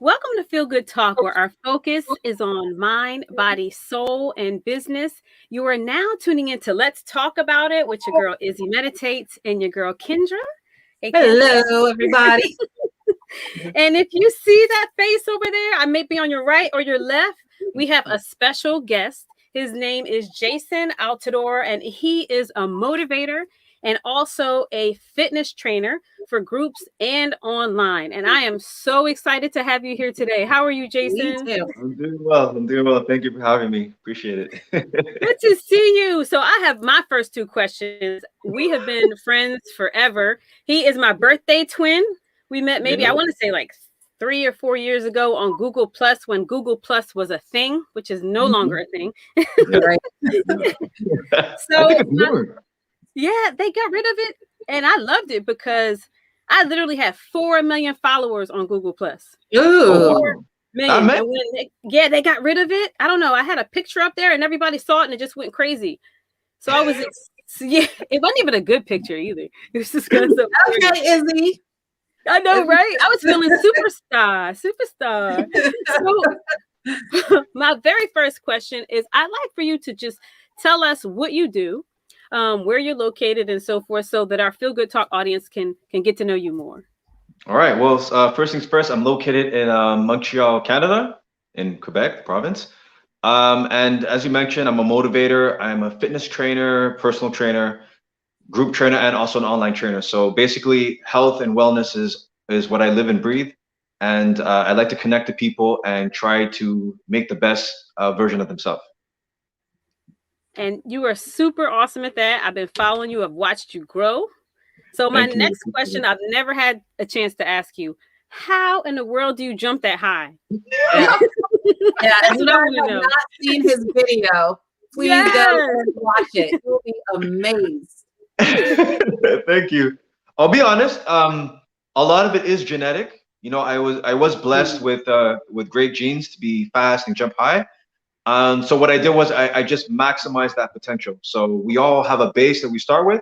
Welcome to Feel Good Talk, where our focus is on mind, body, soul, and business. You are now tuning into Let's Talk About It with your girl Izzy Meditates and your girl Kendra. Hey, Kendra. Hello, everybody. And if you see that face over there, I may be on your right or your left. We have a special guest. His name is Jason Altidor, and he is a motivator and also a fitness trainer for groups and online. And I am so excited to have you here today. How are you, Me Jason? too. I'm doing well. I'm doing well. Thank you for having me. Appreciate it. Good to see you. So I have my first two questions. We have been friends forever. He is my birthday twin. We met maybe, I want to say like 3 or 4 years ago on Google Plus when Google Plus was a thing, which is no longer a thing. Right. So yeah, they got rid of it. And I loved it because I literally had 4 million followers on Google Plus. Ooh. 4 million. And when they got rid of it. I don't know. I had a picture up there and everybody saw it and it just went crazy. So I was, it wasn't even a good picture either. It was just kind of so Okay, Izzy. I know, right? I was feeling superstar. So my very first question is I'd like for you to just tell us what you do, where you're located and so forth, so that our Feel Good Talk audience can get to know you more. All right. Well, first things first, I'm located in Montreal, Canada, in Quebec province. And as you mentioned, I'm a motivator. I'm a fitness trainer, personal trainer, group trainer, and also an online trainer. So basically, health and wellness is what I live and breathe. And I like to connect to people and try to make the best version of themselves. And you are super awesome at that. I've been following you. I've watched you grow. So my next question, I've never had a chance to ask you, how in the world do you jump that high? Yeah. If you have not seen his video, please go and watch it. You'll be amazed. Thank you. I'll be honest. A lot of it is genetic. You know, I was blessed with great genes to be fast and jump high. So what I did was I just maximized that potential. So we all have a base that we start with,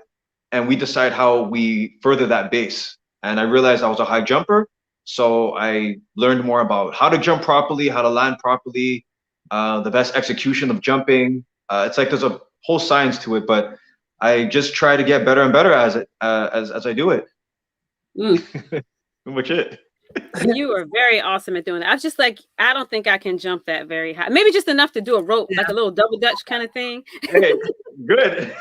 and we decide how we further that base. And I realized I was a high jumper. So I learned more about how to jump properly, how to land properly, the best execution of jumping. It's like there's a whole science to it, but I just try to get better and better as I do it. Pretty much it. You are very awesome at doing that. I was just like, I don't think I can jump that very high. Maybe just enough to do a rope, like a little double dutch kind of thing. Hey, good.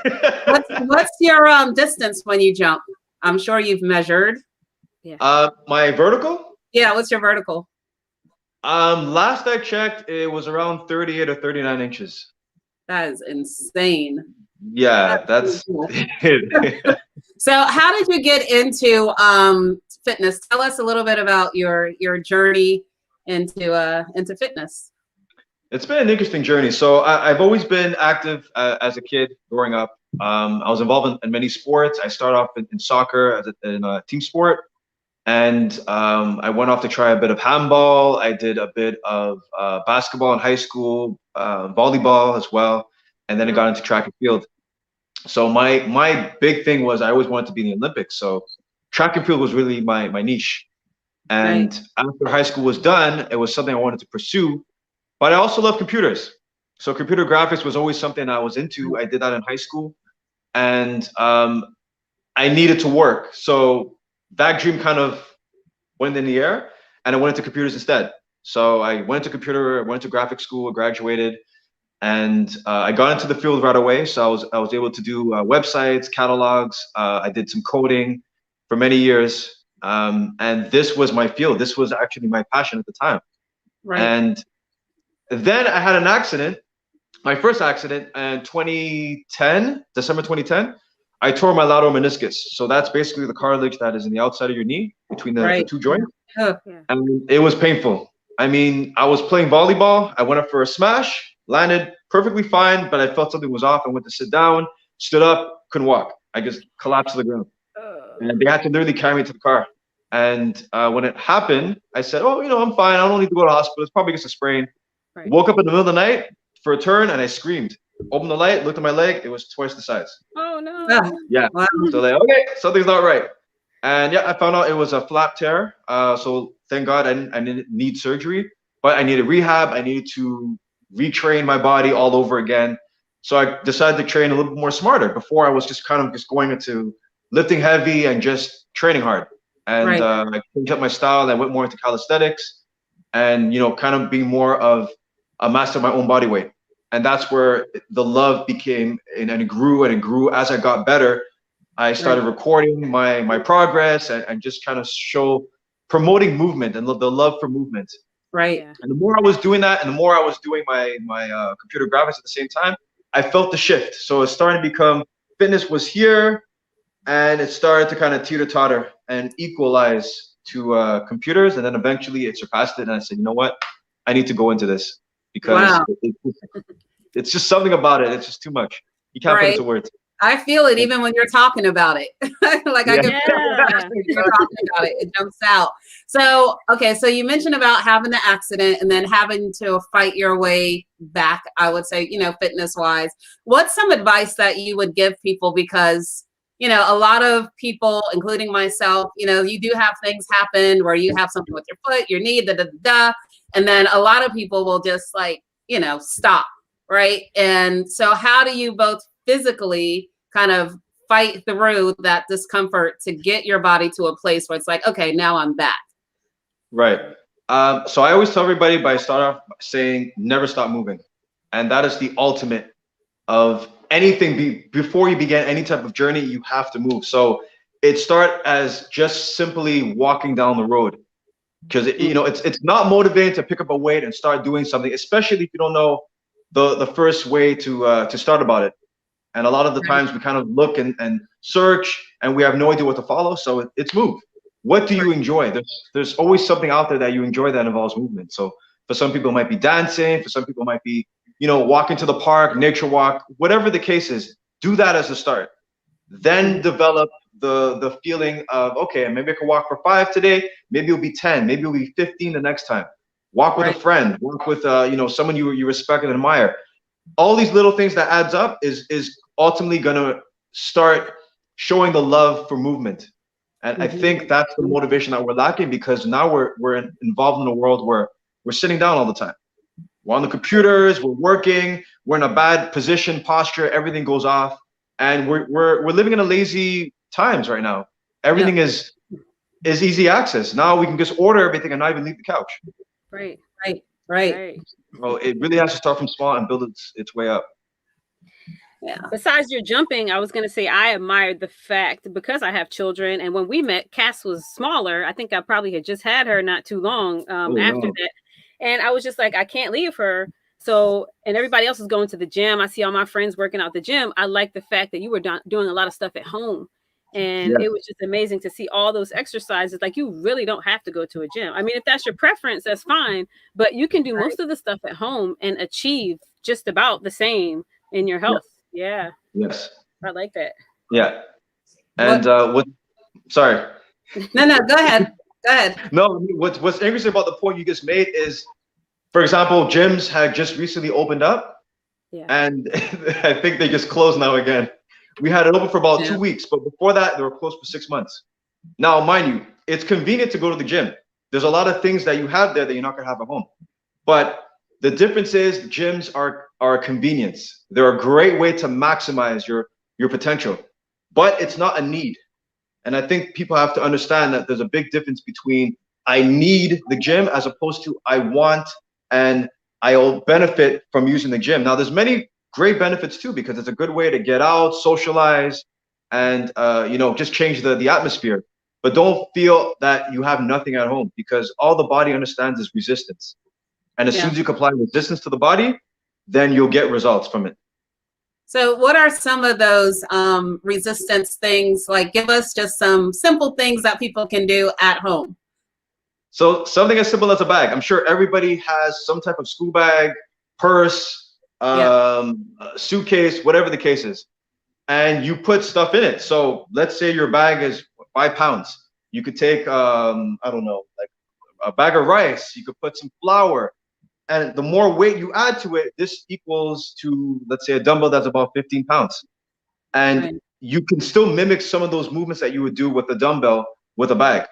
What's your distance when you jump? I'm sure you've measured. Yeah. My vertical? Yeah, what's your vertical? Last I checked, it was around 38 or 39 inches. That is insane. Yeah, that's it. So how did you get into fitness? Tell us a little bit about your journey into fitness. It's been an interesting journey. So I've always been active as a kid growing up. I was involved in many sports. I started off in soccer in a team sport. And I went off to try a bit of handball. I did a bit of basketball in high school, volleyball as well. And then I got into track and field. So my big thing was I always wanted to be in the Olympics. So track and field was really my niche. And after high school was done, it was something I wanted to pursue. But I also love computers. So computer graphics was always something I was into. I did that in high school. And I needed to work. So that dream kind of went in the air, and I went into computers instead. So I went to graphic school, graduated, and I got into the field right away. So I was able to do websites, catalogs. I did some coding for many years, and this was my field. This was actually my passion at the time. Right. And then I had an accident, my first accident in 2010, December 2010. I tore my lateral meniscus. So that's basically the cartilage that is in the outside of your knee between the two joints. And it was painful. I mean, I was playing volleyball. I went up for a smash, landed perfectly fine, but I felt something was off. I went to sit down, stood up, couldn't walk. I just collapsed to the ground. And they had to literally carry me to the car. And when it happened, I said, oh, you know, I'm fine. I don't need to go to the hospital. It's probably just a sprain. Right. Woke up in the middle of the night for a turn and I screamed. Opened the light, looked at my leg. It was twice the size. Oh no! Yeah. Wow. So like, okay, something's not right. And yeah, I found out it was a flap tear. So thank God I didn't need surgery, but I needed rehab. I needed to retrain my body all over again. So I decided to train a little bit more smarter. Before I was just kind of just going into lifting heavy and just training hard. And Right. I changed up my style and I went more into calisthenics and, kind of being more of a master of my own body weight. And that's where the love became and it grew and it grew as I got better. I started recording my progress and just kind of promoting movement and the love for movement. Right. Yeah. And the more I was doing that, and the more I was doing my computer graphics at the same time, I felt the shift. So it started to become fitness was here, and it started to kind of teeter totter and equalize to computers, and then eventually it surpassed it. And I said, you know what, I need to go into this because Wow. it's just something about it. It's just too much. You can't put it Right. into words. I feel it even when you're talking about it. Like I Yeah. can feel it when you're talking about it. It jumps out. So, okay. So you mentioned about having the accident and then having to fight your way back, I would say, fitness wise. What's some advice that you would give people? Because, a lot of people, including myself, you do have things happen where you have something with your foot, your knee, and then a lot of people will just stop. Right. And so how do you both physically kind of fight through that discomfort to get your body to a place where it's like, okay, now I'm back? Right. So I always tell everybody by start off by saying never stop moving. And that is the ultimate of anything. Before you begin any type of journey, you have to move. So it start as just simply walking down the road. Because it's not motivating to pick up a weight and start doing something, especially if you don't know the first way to start about it. And a lot of the times we kind of look and search and we have no idea what to follow. So it's move. What do you enjoy? There's always something out there that you enjoy that involves movement. So for some people it might be dancing, for some people it might be, walking to the park, nature walk, whatever the case is, do that as a start. Then develop the feeling of, okay, maybe I can walk for 5 today, maybe it'll be 10, maybe it'll be 15 the next time. Walk with a friend, walk with someone you respect and admire. All these little things that adds up is ultimately gonna start showing the love for movement. And I think that's the motivation that we're lacking, because now we're involved in a world where we're sitting down all the time. We're on the computers, we're working, we're in a bad position, posture, everything goes off. And we're living in a lazy times right now. Everything is easy access. Now we can just order everything and not even leave the couch. Right. Well, it really has to start from small and build its way up. Yeah. Besides your jumping, I was going to say I admired the fact, because I have children, and when we met, Cass was smaller. I think I probably had just had her not too long after that. And I was just like, I can't leave her. So, and everybody else is going to the gym. I see all my friends working out the gym. I like the fact that you were doing a lot of stuff at home. And it was just amazing to see all those exercises. Like, you really don't have to go to a gym. I mean, if that's your preference, that's fine. But you can do most of the stuff at home and achieve just about the same in your health. Yeah. Yes. I like that. Yeah. And sorry. No, go ahead. Go ahead. No, what's interesting about the point you just made is, for example, gyms had just recently opened up. Yeah. And I think they just closed now again. We had it open for about 2 weeks, but before that, they were closed for 6 months. Now, mind you, it's convenient to go to the gym. There's a lot of things that you have there that you're not gonna have at home. But the difference is gyms are a convenience. They're a great way to maximize your potential, but it's not a need. And I think people have to understand that there's a big difference between I need the gym as opposed to I want and I'll benefit from using the gym. Now, there's many great benefits too, because it's a good way to get out, socialize, and just change the atmosphere. But don't feel that you have nothing at home, because all the body understands is resistance. And as soon as you apply resistance to the body, then you'll get results from it. So what are some of those resistance things? Like, give us just some simple things that people can do at home. So something as simple as a bag. I'm sure everybody has some type of school bag, purse, suitcase, whatever the case is. And you put stuff in it. So let's say your bag is 5 pounds. You could take, I don't know, like a bag of rice. You could put some flour. And the more weight you add to it, this equals to, let's say, a dumbbell that's about 15 pounds. And you can still mimic some of those movements that you would do with the dumbbell, with a bag.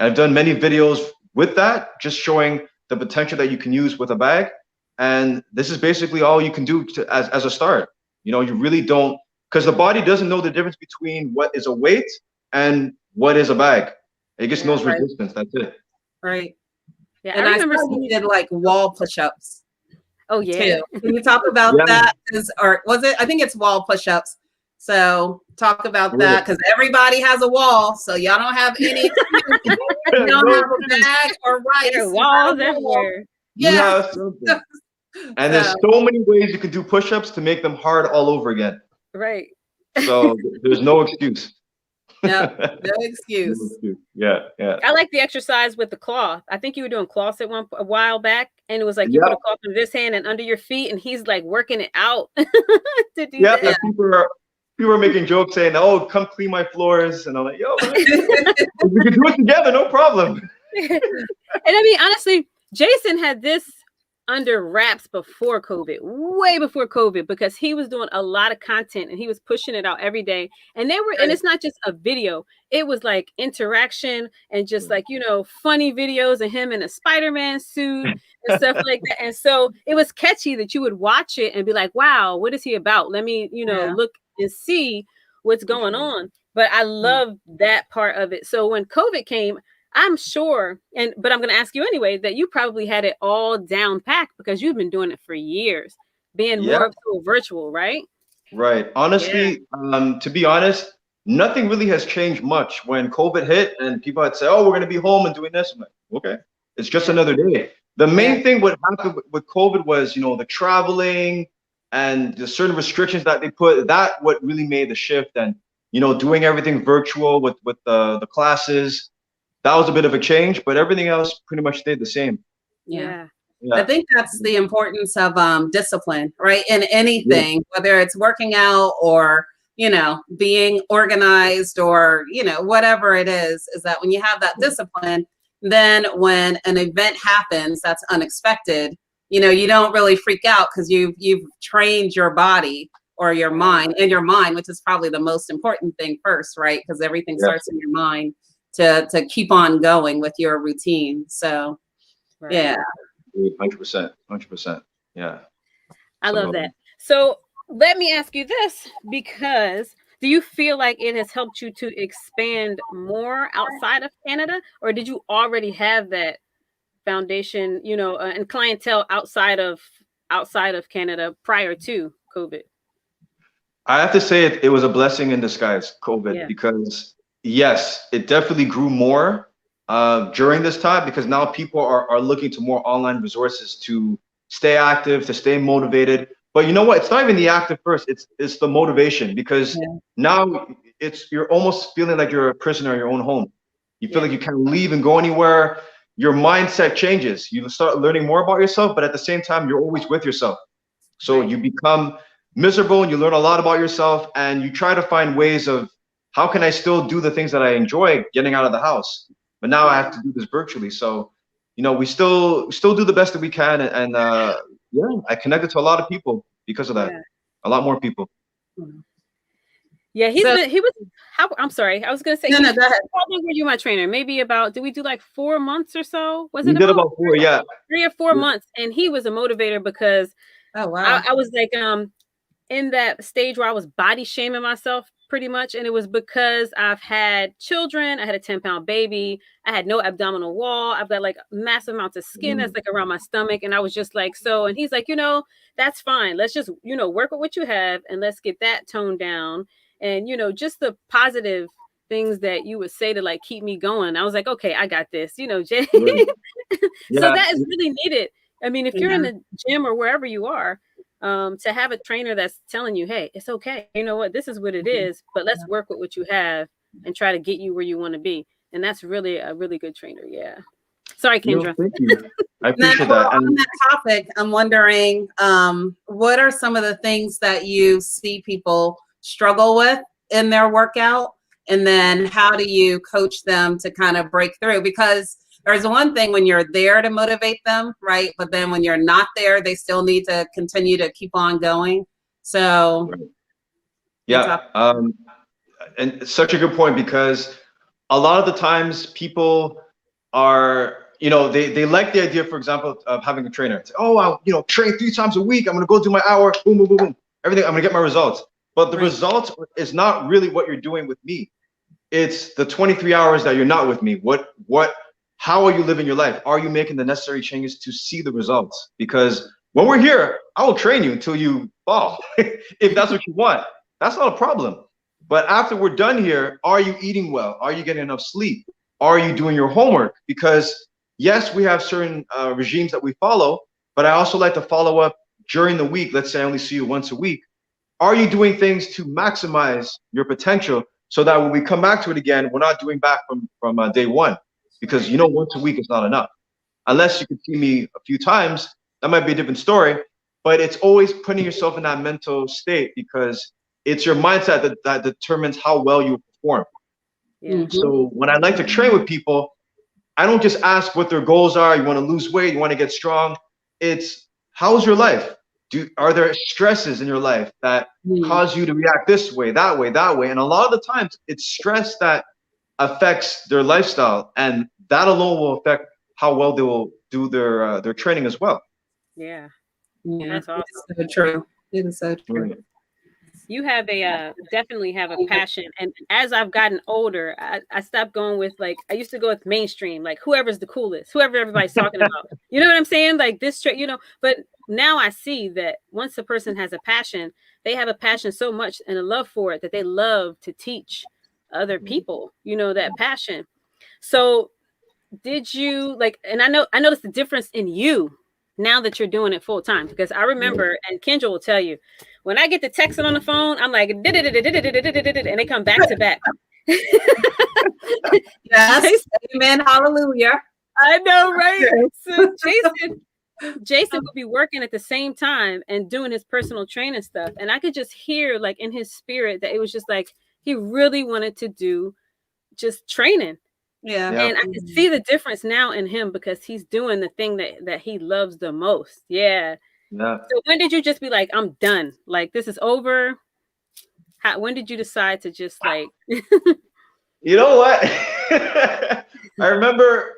I've done many videos with that, just showing the potential that you can use with a bag. And this is basically all you can do as a start. You know, you really don't, because the body doesn't know the difference between what is a weight and what is a bag. It just knows resistance. That's it. Right. Yeah, And I remember you did like wall push-ups. Oh yeah. Too. Can you talk about that? Or was it? I think it's wall push-ups. So talk about that, because everybody has a wall. So y'all don't have any. You don't have a bag or rice. There are walls everywhere. Yeah. And there's so many ways you can do push-ups to make them hard all over again. Right. So there's no excuse. No excuse. Yeah. I like the exercise with the cloth. I think you were doing cloths a while back, and it was like you put a cloth in this hand and under your feet, and he's like working it out to do that. Yeah, people are making jokes saying, "Oh, come clean my floors," and I'm like, "Yo, we can do it together, no problem." And I mean, honestly, Jason had this under wraps before COVID, way before COVID, because he was doing a lot of content and he was pushing it out every day. And and it's not just a video, it was like interaction and just like, you know, funny videos of him in a Spider-Man suit and stuff like that. And so it was catchy that you would watch it and be like, wow, what is he about? Let me, you know, look and see what's going on. But I love that part of it. So when COVID came, I'm sure, but I'm going to ask you anyway, that you probably had it all down packed because you've been doing it for years, being more so virtual, right? Right. Honestly, to be honest, nothing really has changed much. When COVID hit and people had said, "Oh, we're going to be home and doing this," I'm like, okay, it's just another day. The main thing what happened with COVID was, you know, the traveling and the certain restrictions that they put, that what really made the shift. And, you know, doing everything virtual with the classes. That was a bit of a change, but everything else pretty much stayed the same. Yeah. I think that's the importance of discipline, right? In anything, whether it's working out or, you know, being organized or, you know, whatever it is that when you have that discipline, then when an event happens that's unexpected, you know, you don't really freak out because you've trained your body or your mind, which is probably the most important thing first, right? Because everything starts in your mind. To keep on going with your routine. So, 100%. Yeah. I love that. So let me ask you this, because do you feel like it has helped you to expand more outside of Canada, or did you already have that foundation, you know, and clientele outside of Canada prior to COVID? I have to say it was a blessing in disguise, COVID, because yes, it definitely grew more during this time, because now people are looking to more online resources to stay active, to stay motivated. But you know what? It's not even the active first. It's the motivation, because now you're almost feeling like you're a prisoner in your own home. You feel like you can't leave and go anywhere. Your mindset changes. You start learning more about yourself, but at the same time, you're always with yourself. So you become miserable and you learn a lot about yourself, and you try to find ways of, how can I still do the things that I enjoy getting out of the house? But now I have to do this virtually. So, you know, we still do the best that we can. And I connected to a lot of people because of that. A lot more people. Yeah, I'm sorry. I was going to say, no, go ahead. How long were you my trainer? Maybe did we do like 4 months or so? We did about 4, 3 or 4 months. And he was a motivator because I was like, in that stage where I was body shaming myself pretty much. And it was because I've had children. I had a 10-pound baby. I had no abdominal wall. I've got like massive amounts of skin that's like around my stomach. And I was just like, and he's like, you know, that's fine. Let's just, you know, work with what you have and let's get that toned down. And, you know, just the positive things that you would say to like keep me going. I was like, okay, I got this, you know, Jay. So that is really needed. I mean, if you're in the gym or wherever you are, to have a trainer that's telling you, hey, it's okay. You know what? This is what it is, but let's work with what you have and try to get you where you want to be. And that's really a really good trainer. Yeah. Sorry, Kendra. No, thank you. I appreciate that. On that topic, I'm wondering, what are some of the things that you see people struggle with in their workout? And then how do you coach them to kind of break through? Because there's one thing when you're there to motivate them, right? But then when you're not there, they still need to continue to keep on going. So, and it's such a good point, because a lot of the times people are, they like the idea, for example, of having a trainer. It's, oh, I'll, train 3 times a week. I'm going to go do my hour, boom, boom, boom, boom. Everything, I'm going to get my results. But the results is not really what you're doing with me. It's the 23 hours that you're not with me. How are you living your life? Are you making the necessary changes to see the results? Because when we're here, I will train you until you fall, if that's what you want. That's not a problem. But after we're done here, are you eating well? Are you getting enough sleep? Are you doing your homework? Because yes, we have certain regimes that we follow, but I also like to follow up during the week. Let's say I only see you once a week. Are you doing things to maximize your potential so that when we come back to it again, we're not doing back from day one? Because once a week is not enough. Unless you can see me a few times, that might be a different story. But it's always putting yourself in that mental state, because it's your mindset that determines how well you perform. Yeah. So when I like to train with people, I don't just ask what their goals are. You want to lose weight, you want to get strong. It's, how's your life? Are there stresses in your life that cause you to react this way, that way, that way? And a lot of the times it's stress that affects their lifestyle, and that alone will affect how well they will do their training as well. Yeah. That's awesome. It's so true. It is so true. You have definitely have a passion. And as I've gotten older, I stopped going with, like, I used to go with mainstream, like whoever's the coolest, whoever everybody's talking about. You know what I'm saying? Like this, but now I see that once a person has a passion, they have a passion so much and a love for it that they love to teach other people, that passion. So did you and I noticed the difference in you now that you're doing it full time, because I remember, and Kendra will tell you, when I get the texting on the phone, I'm like, and they come back to back. Yes, amen, hallelujah. I know, right? So Jason would be working at the same time and doing his personal training stuff, and I could just hear, like, in his spirit that it was just like he really wanted to do just training. Yeah. And I can see the difference now in him, because he's doing the thing that he loves the most. Yeah. So when did you just be like, I'm done, like this is over? When did you decide to just like You know what? I remember,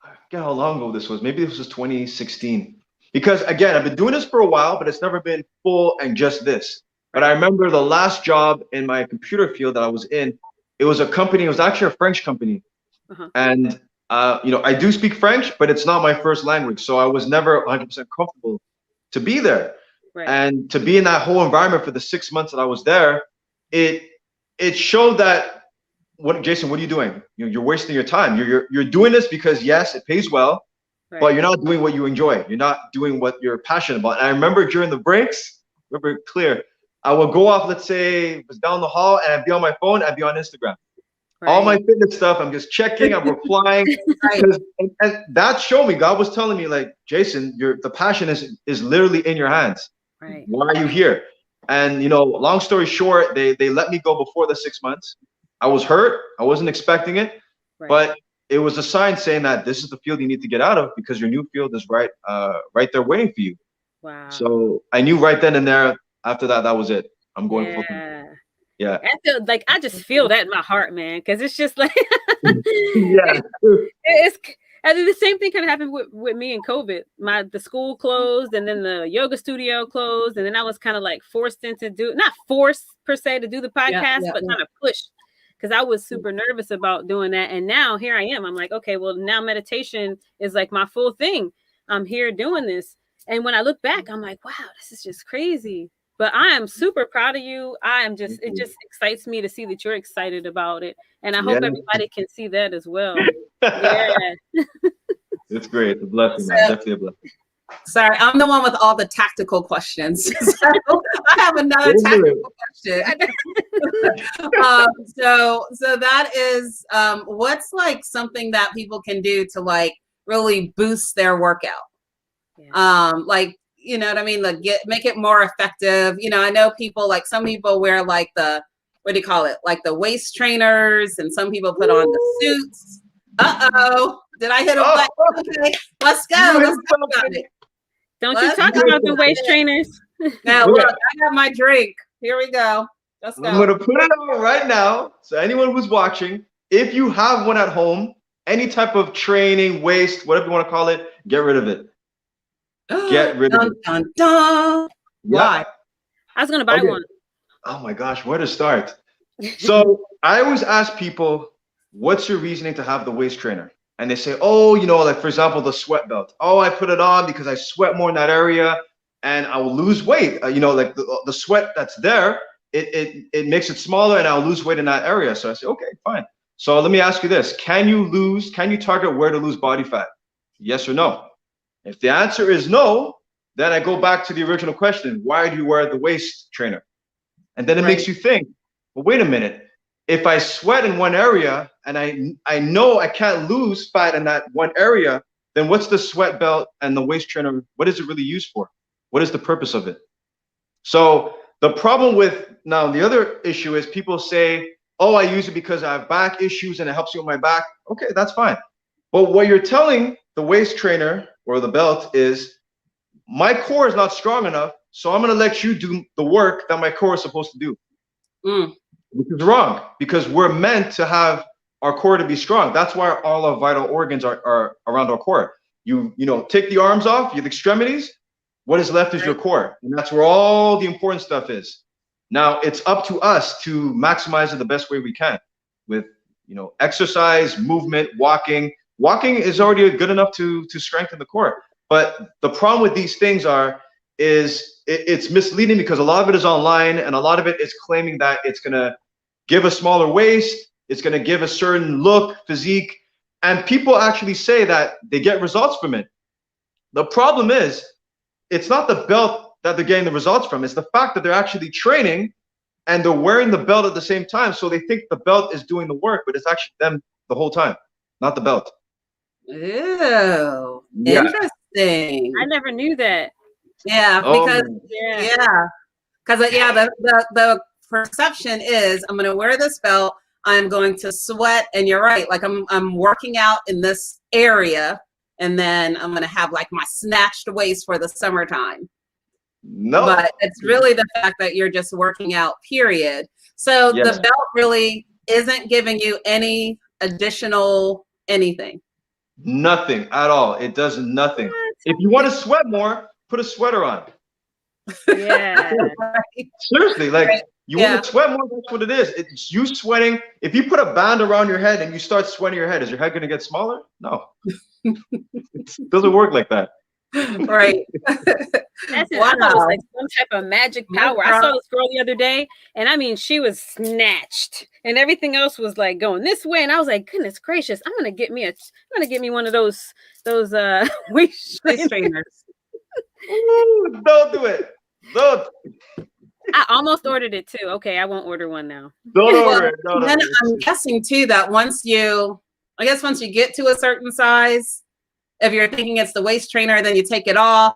I forget how long ago this was. Maybe this was 2016. Because again, I've been doing this for a while, but it's never been full and just this. But I remember the last job in my computer field that I was in, it was a company, it was actually a French company. And, I do speak French, but it's not my first language. So I was never 100% comfortable to be there. And to be in that whole environment for the 6 months that I was there, it showed that, Jason, what are you doing? You're wasting your time. You're doing this because, yes, it pays well, but you're not doing what you enjoy. You're not doing what you're passionate about. And I remember during the breaks, remember clear, I would go off, let's say, it was down the hall, and I'd be on my phone, I'd be on Instagram. All my fitness stuff, I'm just checking, I'm replying. And that showed me, God was telling me, like, Jason, the passion is literally in your hands. Why are you here? And, long story short, they let me go before the 6 months. I was hurt. I wasn't expecting it. But it was a sign saying that this is the field you need to get out of, because your new field is right there waiting for you. Wow. So I knew right then and there, after that was it. I'm going full time. Yeah. I just feel that in my heart, man, because it's just like yeah. It's I mean, the same thing kind of happened with me in COVID. The school closed, and then the yoga studio closed, and then I was kind of like forced into not forced per se to do the podcast, but kind of pushed, because I was super nervous about doing that. And now here I am. I'm like, okay, well, now meditation is like my full thing. I'm here doing this. And when I look back, I'm like, wow, this is just crazy. But I am super proud of you. It just excites me to see that you're excited about it. And I hope everybody can see that as well. Yeah. It's great. It's a blessing, man. Definitely a blessing. Sorry, I'm the one with all the tactical questions. So I have another tactical question. So that is, what's like something that people can do to like really boost their workout? Yeah. Like, you know what I mean? Like make it more effective. You know, I know people, like some people wear like what do you call it? Like the waist trainers, and some people put on the suits. Uh-oh. Did I hit a button? Okay, let's go. Let's talk about it. Don't you talk about the waist trainers. Now, look, I got my drink. Here we go. Let's go. I'm going to put it on right now. So anyone who's watching, If you have one at home, any type of training, waste, whatever you want to call it, get rid of it. Get rid of Dun, it. dun, dun. Why? Yeah. I was gonna buy Okay. one. Oh my gosh, where to start? So I always ask people, what's your reasoning to have the waist trainer? And they say, oh, like for example, the sweat belt. Oh, I put it on because I sweat more in that area and I will lose weight. Like the sweat that's there, it makes it smaller and I'll lose weight in that area. So I say, okay, fine. So let me ask you this. Can you target where to lose body fat? Yes or no? If the answer is no, then I go back to the original question. Why do you wear the waist trainer? And then it makes you think, well, wait a minute. If I sweat in one area and I know I can't lose fat in that one area, then what's the sweat belt and the waist trainer? What is it really used for? What is the purpose of it? So the problem with now the other issue is people say, oh, I use it because I have back issues and it helps you with my back. Okay, that's fine. But what you're telling the waist trainer or the belt is, my core is not strong enough, so I'm going to let you do the work that my core is supposed to do. Which is wrong, because we're meant to have our core to be strong. That's why all our vital organs are around our core. You take the arms off, you have extremities. What is left is your core, and that's where all the important stuff is. Now it's up to us to maximize it the best way we can with exercise, movement, walking. Walking is already good enough to strengthen the core. But the problem with these things is it's misleading because a lot of it is online and a lot of it is claiming that it's going to give a smaller waist, it's going to give a certain look, physique, and people actually say that they get results from it. The problem is, it's not the belt that they're getting the results from, it's the fact that they're actually training and they're wearing the belt at the same time, so they think the belt is doing the work, but it's actually them the whole time, not the belt. Ew, Yeah. interesting. I never knew that. Yeah, because the perception is I'm going to wear this belt, I'm going to sweat, and you're right. Like I'm working out in this area, and then I'm going to have like my snatched waist for the summertime. No, but it's really the fact that you're just working out. Period. So the belt really isn't giving you any additional anything. Nothing at all. It does nothing. If you want to sweat more, put a sweater on. Yeah. Seriously, like you want to sweat more, that's what it is. It's you sweating. If you put a band around your head and you start sweating your head, is your head going to get smaller? No. It doesn't work like that. Right. That's it. I thought it was like some type of magic power. I saw this girl the other day, and I mean, she was snatched, and everything else was like going this way, and I was like, goodness gracious, I'm gonna get me one of those waist trainers. Ooh, don't do it. Don't. I almost ordered it too. Okay, I won't order one now. Don't order it. Don't order it. I'm guessing too that once you get to a certain size, if you're thinking it's the waist trainer, then you take it off,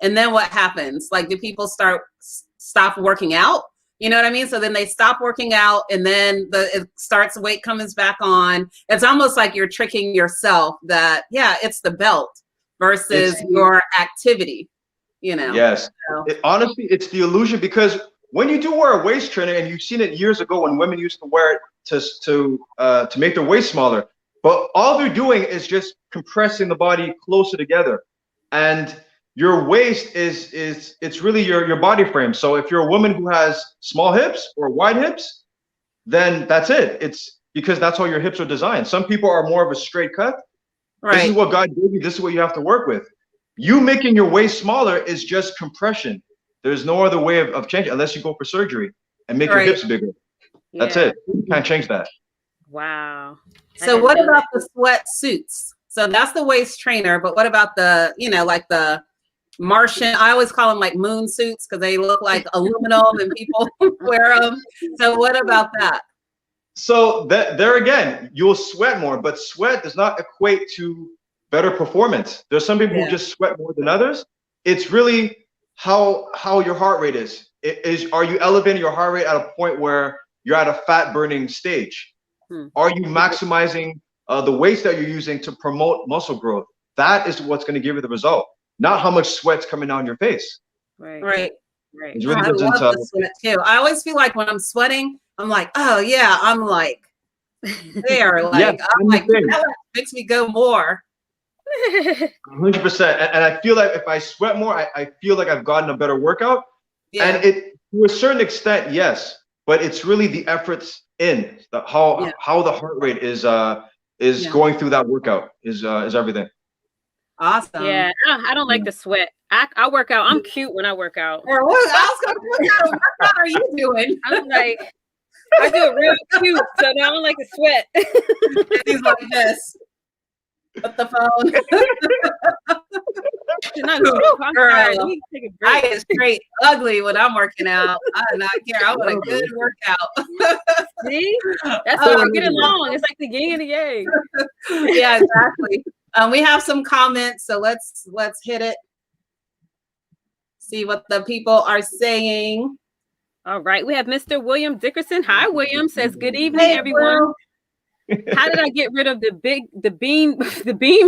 and then what happens? Like, do people stop working out? You know what I mean? So then they stop working out, and then weight comes back on. It's almost like you're tricking yourself that it's the belt versus your activity. Yes. So. Honestly, it's the illusion, because when you do wear a waist trainer, and you've seen it years ago when women used to wear it to make their waist smaller, but all they're doing is just compressing the body closer together, and your waist it's really your body frame. So if you're a woman who has small hips or wide hips, then that's it. It's because that's how your hips are designed. Some people are more of a straight cut. Right. This is what God gave you. This is what you have to work with. You making your waist smaller is just compression. There's no other way of changing, unless you go for surgery and make your hips bigger. That's it. You can't change that. Wow. So what about the sweat suits? So that's the waist trainer, but what about the, like the Martian? I always call them like moon suits because they look like aluminum and people wear them. So what about that? So there again, you'll sweat more, but sweat does not equate to better performance. There's some people who just sweat more than others. It's really how your heart rate is. Are you elevating your heart rate at a point where you're at a fat burning stage? Are you maximizing the weights that you're using to promote muscle growth? That is what's going to give you the result, not how much sweat's coming down your face. Right. It really I love the sweat too. I always feel like when I'm sweating, I'm like, oh yeah, I'm like there. Like, Yeah, I'm like, that makes me go more. 100%. And I feel like if I sweat more, I feel like I've gotten a better workout. Yeah. And it, to a certain extent, yes, but it's really the efforts in how the heart rate is going through that workout is everything. Awesome. Yeah, I don't like to sweat. I work out. I'm cute when I work out. I was going to what kind of workout are you doing? I'm like, I do it real cute, so now I don't like to sweat. He's like this. With the phone. No, I'm sorry. Let me take a break. I get straight ugly when I'm working out. I do not care. I want a good workout. See? That's why we get along. It's like the yin and the yang. Yeah, exactly. We have some comments, so let's hit it. See what the people are saying. All right. We have Mr. William Dickerson. Hi, William. Says, good evening, everyone. Will. How did I get rid of the bean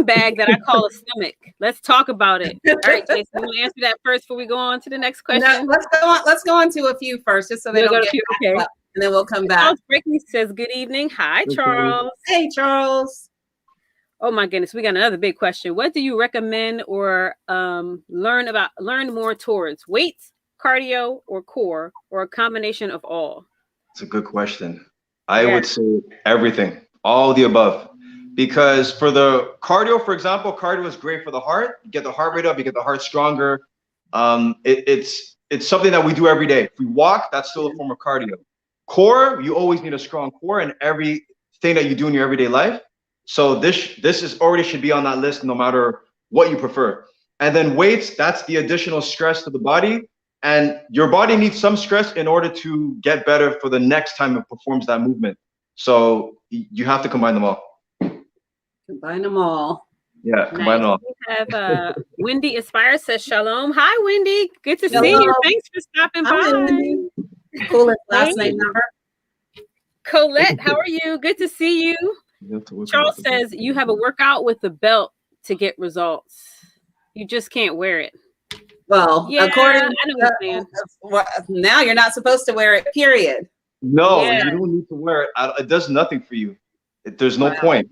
bag that I call a stomach? Let's talk about it. All right, Jason, you want to answer that first before we go on to the next question? No, let's go on to a few first, just so they don't get okay. up, and then we'll come back. Charles Brickley says, good evening. Hi, Charles. Hey, Charles. Oh my goodness, we got another big question. What do you recommend or learn more towards? Weights, cardio, or core, or a combination of all? It's a good question. I would say everything, all the above. Because for the cardio, for example, cardio is great for the heart. You get the heart rate up, you get the heart stronger. It's something that we do every day. If we walk, that's still a form of cardio. Core, you always need a strong core in everything that you do in your everyday life. So this is already should be on that list no matter what you prefer. And then weights, that's the additional stress to the body. And your body needs some stress in order to get better for the next time it performs that movement. So you have to combine them all. Combine them all. Yeah, combine them all. We have Wendy Aspire says shalom. Hi, Wendy. Good to see you. Thanks for stopping by. Coolest last name number. Colette, how are you? Good to see you. Charles says you have a workout with the belt to get results. You just can't wear it. Well, according to now you're not supposed to wear it, period. No, you don't need to wear it. It does nothing for you. There's no point.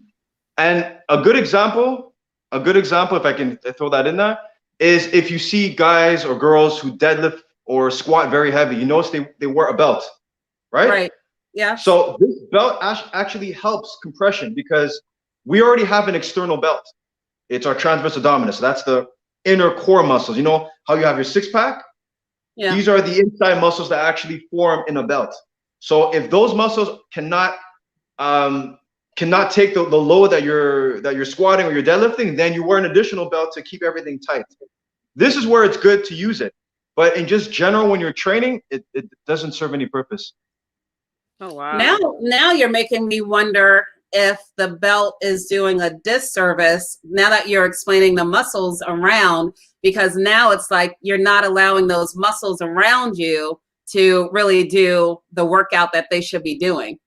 And a good example, if I can throw that in there, is if you see guys or girls who deadlift or squat very heavy, you notice they wear a belt, right? Right. Yeah. So this belt actually helps compression because we already have an external belt. It's our transverse abdominis. So that's the inner core muscles. You know how you have your six pack? Yeah. These are the inside muscles that actually form in a belt. So if those muscles cannot take the load that you're squatting or you're deadlifting, then you wear an additional belt to keep everything tight. This is where it's good to use it. But in just general, when you're training, it doesn't serve any purpose. Oh wow. Now you're making me wonder if the belt is doing a disservice now that you're explaining the muscles around, because now it's like you're not allowing those muscles around you to really do the workout that they should be doing.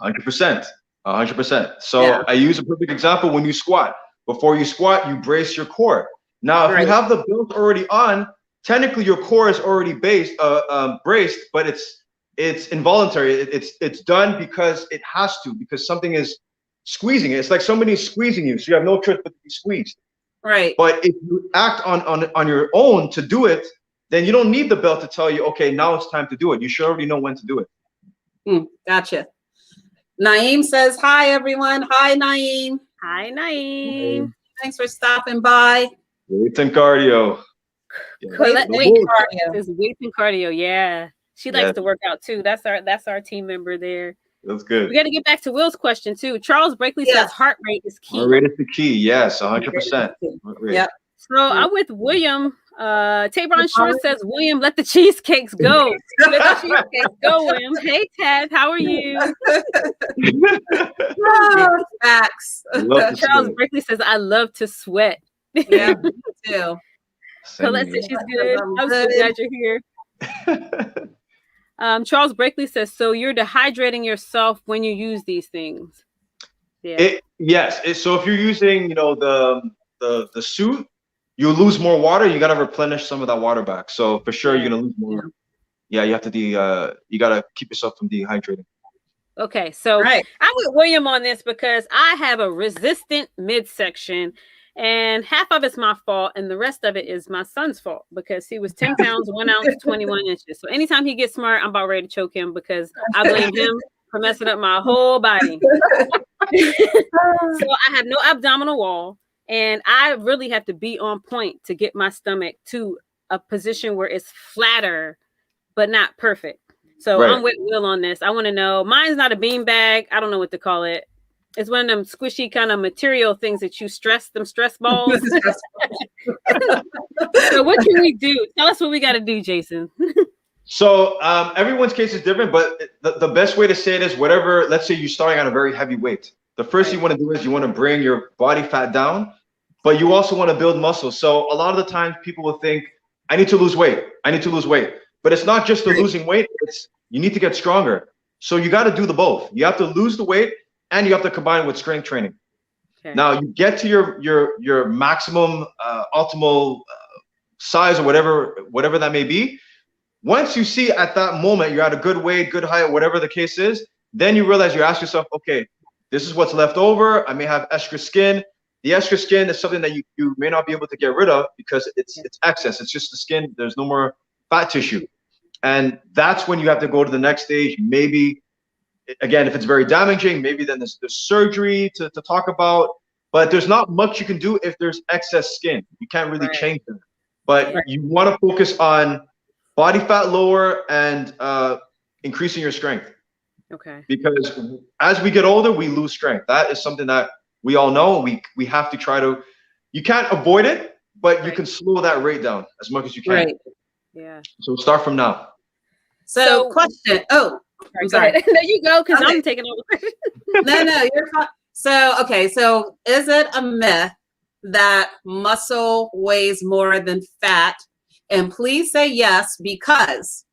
100%. 100%. So I use a perfect example when you squat. Before you squat, you brace your core. Now, if you have the belt already on, technically your core is already braced, but it's involuntary. It's done because it has to, because something is squeezing it. It's like somebody's squeezing you, so you have no choice but to be squeezed. Right. But if you act on your own to do it, then you don't need the belt to tell you, okay, now it's time to do it. You should already know when to do it. Gotcha. Naeem says, hi, everyone. Hi, Naeem. Hi, Naeem. Thanks for stopping by. Weights and cardio. Weights and cardio. Yeah. She likes to work out too. That's our team member there. That's good. We got to get back to Will's question too. Charles Brickley says heart rate is key. Heart rate is the key. Yes, 100%. Yep. So I'm with William. Tavon Short says, William, let the cheesecakes go. Let the cheesecakes go, William. Hey, Ted, how are you? Facts. Charles Brickley says, I love to sweat. Yeah, me too. Colette says she's good. I'm so glad you're here. Charles Brickley says, so you're dehydrating yourself when you use these things. Yeah. Yes. So if you're using, the suit, you lose more water. You got to replenish some of that water back. So for sure, you're gonna lose more. Yeah, you have to you got to keep yourself from dehydrating. Okay, so Right. I'm with William on this because I have a resistant midsection, and half of it's my fault, and the rest of it is my son's fault because he was 10 pounds, 1 ounce, 21 inches. So anytime he gets smart, I'm about ready to choke him because I blame him for messing up my whole body. So I have no abdominal wall, and I really have to be on point to get my stomach to a position where it's flatter, but not perfect. So Right. I'm with Will on this. I want to know. Mine's not a bean bag. I don't know what to call it. It's one of them squishy kind of material things that you stress balls. So what can we do? Tell us what we got to do, Jason. So everyone's case is different, but the best way to say it is whatever, let's say you're starting on a very heavy weight. The first thing you want to do is you want to bring your body fat down, but you also want to build muscle. So a lot of the times people will think, I need to lose weight. I need to lose weight. But it's not just the losing weight. It's you need to get stronger. So you got to do the both. You have to lose the weight and you have to combine it with strength training. Okay. Now you get to your maximum optimal size or whatever that may be. Once you see at that moment you're at a good weight, good height, whatever the case is, then you realize you ask yourself, okay, this is what's left over. I may have extra skin. The extra skin is something that you may not be able to get rid of because it's excess. It's just the skin. There's no more fat tissue. And that's when you have to go to the next stage. Maybe, again, if it's very damaging, maybe then there's surgery to talk about. But there's not much you can do if there's excess skin. You can't really change that. But you want to focus on body fat lower and increasing your strength. Okay. Because as we get older, we lose strength. That is something that we all know. We have to try to, you can't avoid it, but you can slow that rate down as much as you can. Right. Yeah. So start from now. So question. Oh, I'm sorry. There you go, because I'm taking over. No, you're fine. So, okay. So is it a myth that muscle weighs more than fat? And please say yes, because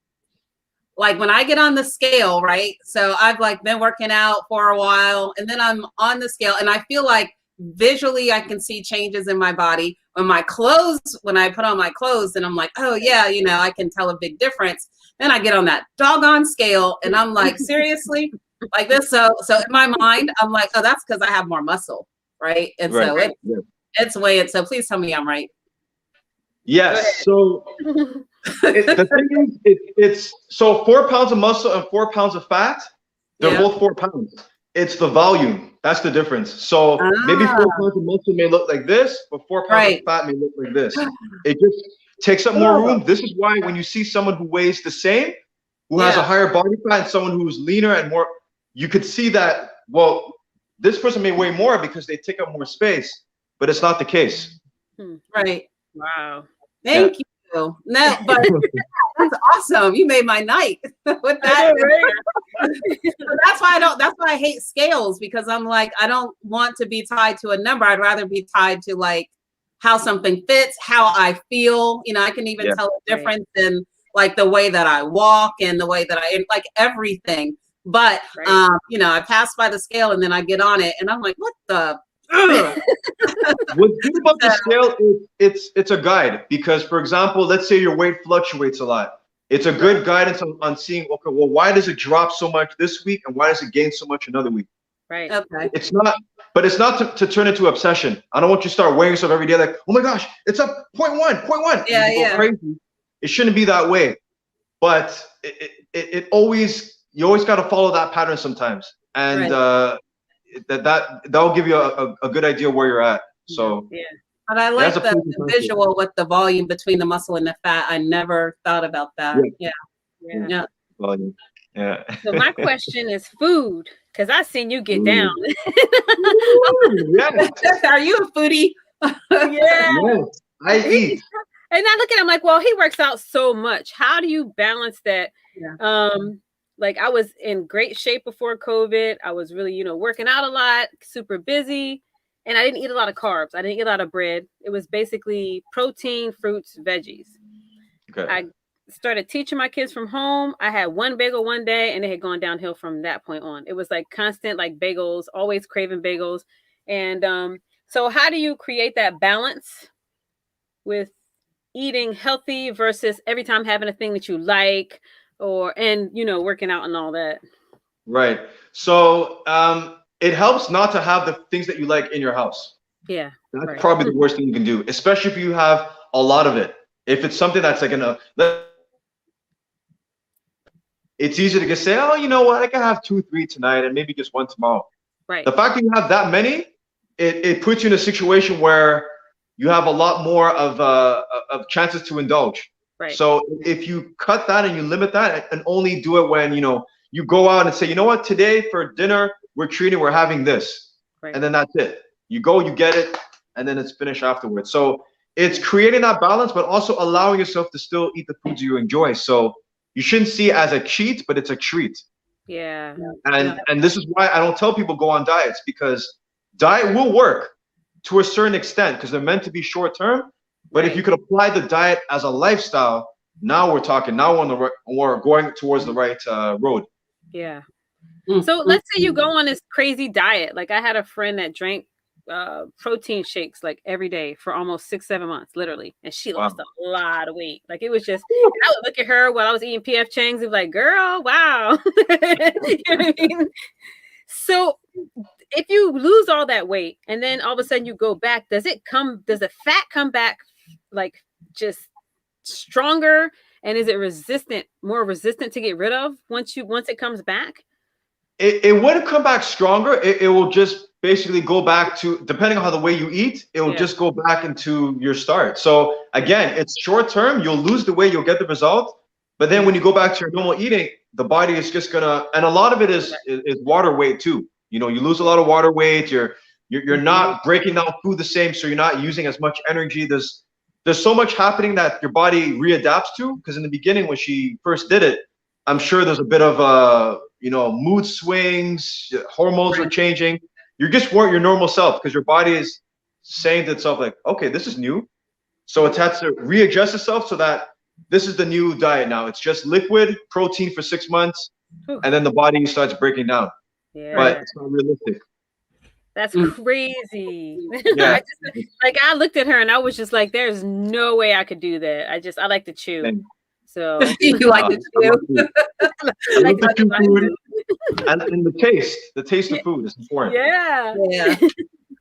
like when I get on the scale, right? So I've like been working out for a while and then I'm on the scale and I feel like visually I can see changes in my body. When my clothes, when I put on my clothes and I'm like, oh yeah, you know, I can tell a big difference. Then I get on that doggone scale and I'm like, seriously? Like this. So in my mind, I'm like, oh, that's because I have more muscle, right? And so it's weighing. So please tell me I'm right. Yes. So the thing is, it's so 4 pounds of muscle and 4 pounds of fat. They're both 4 pounds. It's the volume. That's the difference. So maybe 4 pounds of muscle may look like this, but 4 pounds of fat may look like this. It just takes up more room. This is why when you see someone who weighs the same, who has a higher body fat, and someone who's leaner and more, you could see that, well, this person may weigh more because they take up more space, but it's not the case. Right. Wow. Thank you. No, but that's awesome. You made my night with that. That's why I hate scales, because I'm like, I don't want to be tied to a number. I'd rather be tied to like how something fits, how I feel. You know, I can even tell a difference in like the way that I walk and the way that I like everything. But you know, I pass by the scale and then I get on it and I'm like, what the What's good about the scale is it's a guide, because for example, let's say your weight fluctuates a lot. It's a good guidance on seeing, okay, well, why does it drop so much this week and why does it gain so much another week? Right. Okay. It's not, but it's not to turn into obsession. I don't want you to start weighing yourself every day like, oh my gosh, it's up 0.1. Yeah. Crazy. It shouldn't be that way. But it always, you always got to follow that pattern sometimes. And that'll give you a good idea where you're at. So but I like the visual with the volume between the muscle and the fat. I never thought about that. Yeah. Volume. Yeah. So my question is food, because I seen you get down. Yes. Are you a foodie? Yes, I eat. And I look at him like, well, he works out so much. How do you balance that? Like I was in great shape before COVID. I was really, you know, working out a lot, super busy. And I didn't eat a lot of carbs. I didn't eat a lot of bread. It was basically protein, fruits, veggies. Okay. I started teaching my kids from home. I had one bagel one day and it had gone downhill from that point on. It was like constant, like bagels, always craving bagels. And so how do you create that balance with eating healthy versus every time having a thing that you like, and you know, working out and all that? Right. So it helps not to have the things that you like in your house. Yeah. That's Right. probably the worst thing you can do, especially if you have a lot of it. If it's something that's like it's easy to just say, oh, you know what, I can have 2, 3 tonight and maybe just one tomorrow. Right. The fact that you have that many, it puts you in a situation where you have a lot more of chances to indulge. Right. So if you cut that and you limit that and only do it when you go out and say, you know what, today for dinner we're having this, Right. and then that's it. You go, you get it, and then it's finished afterwards. So it's creating that balance, but also allowing yourself to still eat the foods you enjoy. So you shouldn't see it as a cheat, but it's a treat. Yeah. And this is why I don't tell people go on diets, because diet will work to a certain extent because they're meant to be short term. But if you could apply the diet as a lifestyle, now we're talking. Now we're going towards the right road. Yeah. So let's say you go on this crazy diet. Like I had a friend that drank protein shakes like every day for almost 6-7 months, literally, and she lost a lot of weight. Like it was just, I would look at her while I was eating PF Chang's and be like, girl, wow. You know what I mean? So if you lose all that weight and then all of a sudden you go back, does the fat come back like just stronger, and is it more resistant to get rid of once it comes back? It wouldn't come back stronger. It will just basically go back to, depending on how the way you eat, it will just go back into your start. So again, it's short term. You'll lose the weight, you'll get the result. But then when you go back to your normal eating, the body is just gonna, and a lot of it is water weight too. You lose a lot of water weight. You're not breaking down food the same, so you're not using as much energy. There's so much happening that your body readapts to. Because in the beginning, when she first did it, I'm sure there's a bit of mood swings, hormones are changing. You just weren't your normal self because your body is saying to itself like, okay, this is new. So it has to readjust itself so that this is the new diet now. It's just liquid protein for 6 months, and then the body starts breaking down. Yeah. But it's not realistic. That's crazy. Yeah. I looked at her and I was just like, there's no way I could do that. I like to chew. And So you like to chew. I like to chew food. And the taste of food is important. Yeah.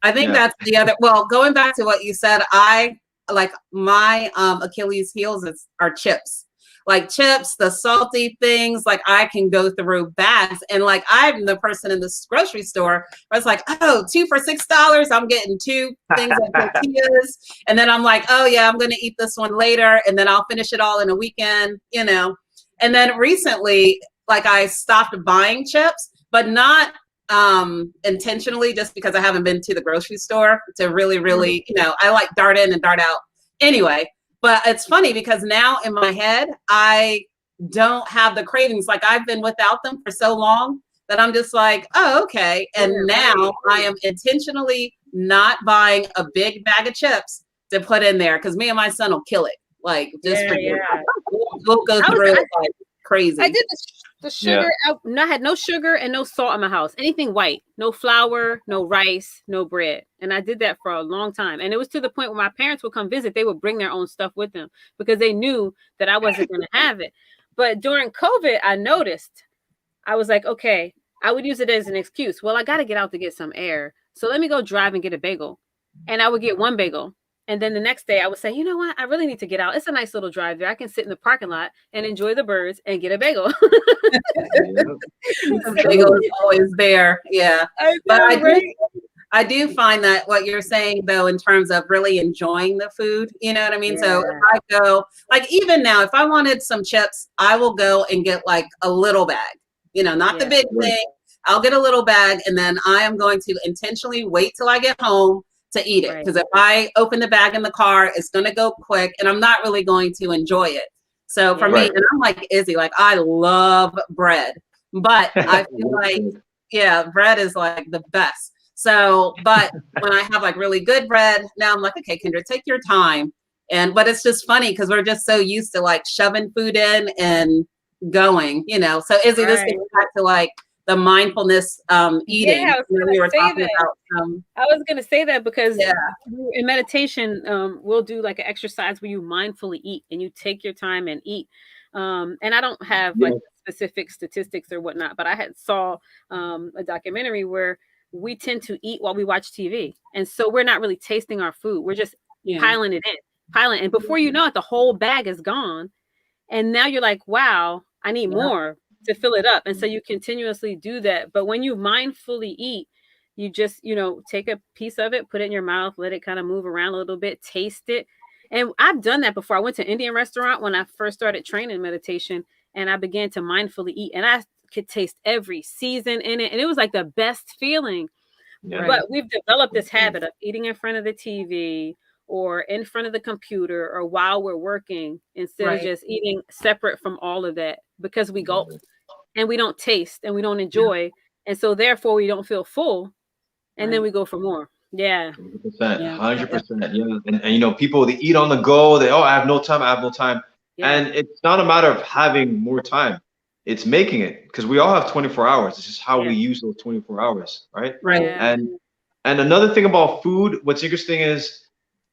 I think that's the other, well, going back to what you said, I like my Achilles heels are chips. Like chips, the salty things, like I can go through bags. And like I'm the person in this grocery store where it's like, oh, 2 for $6. I'm getting 2 things of tortillas. And then I'm like, oh yeah, I'm gonna eat this one later. And then I'll finish it all in a weekend, And then recently, like I stopped buying chips, but not intentionally, just because I haven't been to the grocery store to really, I like dart in and dart out anyway. But it's funny because now in my head, I don't have the cravings. Like I've been without them for so long that I'm just like, oh, okay. And now I am intentionally not buying a big bag of chips to put in there because me and my son will kill it. Like just we'll go through it like crazy. I did the sugar. I had no sugar and no salt in my house. Anything white, no flour, no rice, no bread. And I did that for a long time. And it was to the point where my parents would come visit. They would bring their own stuff with them because they knew that I wasn't going to have it. But during COVID, I noticed, I was like, okay, I would use it as an excuse. Well, I got to get out to get some air. So let me go drive and get a bagel. And I would get one bagel. And then the next day I would say, you know what? I really need to get out. It's a nice little drive there. I can sit in the parking lot and enjoy the birds and get a bagel. The bagel is always there. Yeah. But I do find that what you're saying though, in terms of really enjoying the food, you know what I mean? Yeah. So if I go, like even now, if I wanted some chips, I will go and get like a little bag, not the big thing. I'll get a little bag and then I am going to intentionally wait till I get home to eat it. Because if I open the bag in the car, it's going to go quick and I'm not really going to enjoy it. So for me, and I'm like Izzy, like I love bread, but I feel like, bread is like the best. So, but when I have like really good bread, now I'm like, okay, Kendra, take your time. But it's just funny because we're just so used to like shoving food in and going, So Izzy, this goes back to like the mindfulness eating. I was going to say that because in meditation, we'll do like an exercise where you mindfully eat and you take your time and eat. And I don't have like specific statistics or whatnot, but I had saw a documentary where we tend to eat while we watch TV, and so we're not really tasting our food. We're just Yeah. piling it in, piling, and before you know it, the whole bag is gone, and now you're like, wow, I need more to fill it up, and so you continuously do that. But when you mindfully eat, you just, take a piece of it, put it in your mouth, let it kind of move around a little bit, taste it. And I've done that before. I went to an Indian restaurant when I first started training meditation, and I began to mindfully eat, and I could taste every season in it. And it was like the best feeling. Yeah. But we've developed this habit of eating in front of the TV or in front of the computer or while we're working, instead of just eating separate from all of that, because we gulp and we don't taste and we don't enjoy. And so therefore we don't feel full. And then we go for more. Yeah. 100%. Yeah. And people, they eat on the go. I have no time. I have no time. Yeah. And it's not a matter of having more time. It's making it, because we all have 24 hours. It's just how we use those 24 hours. Right. Right. Yeah. And another thing about food, what's interesting is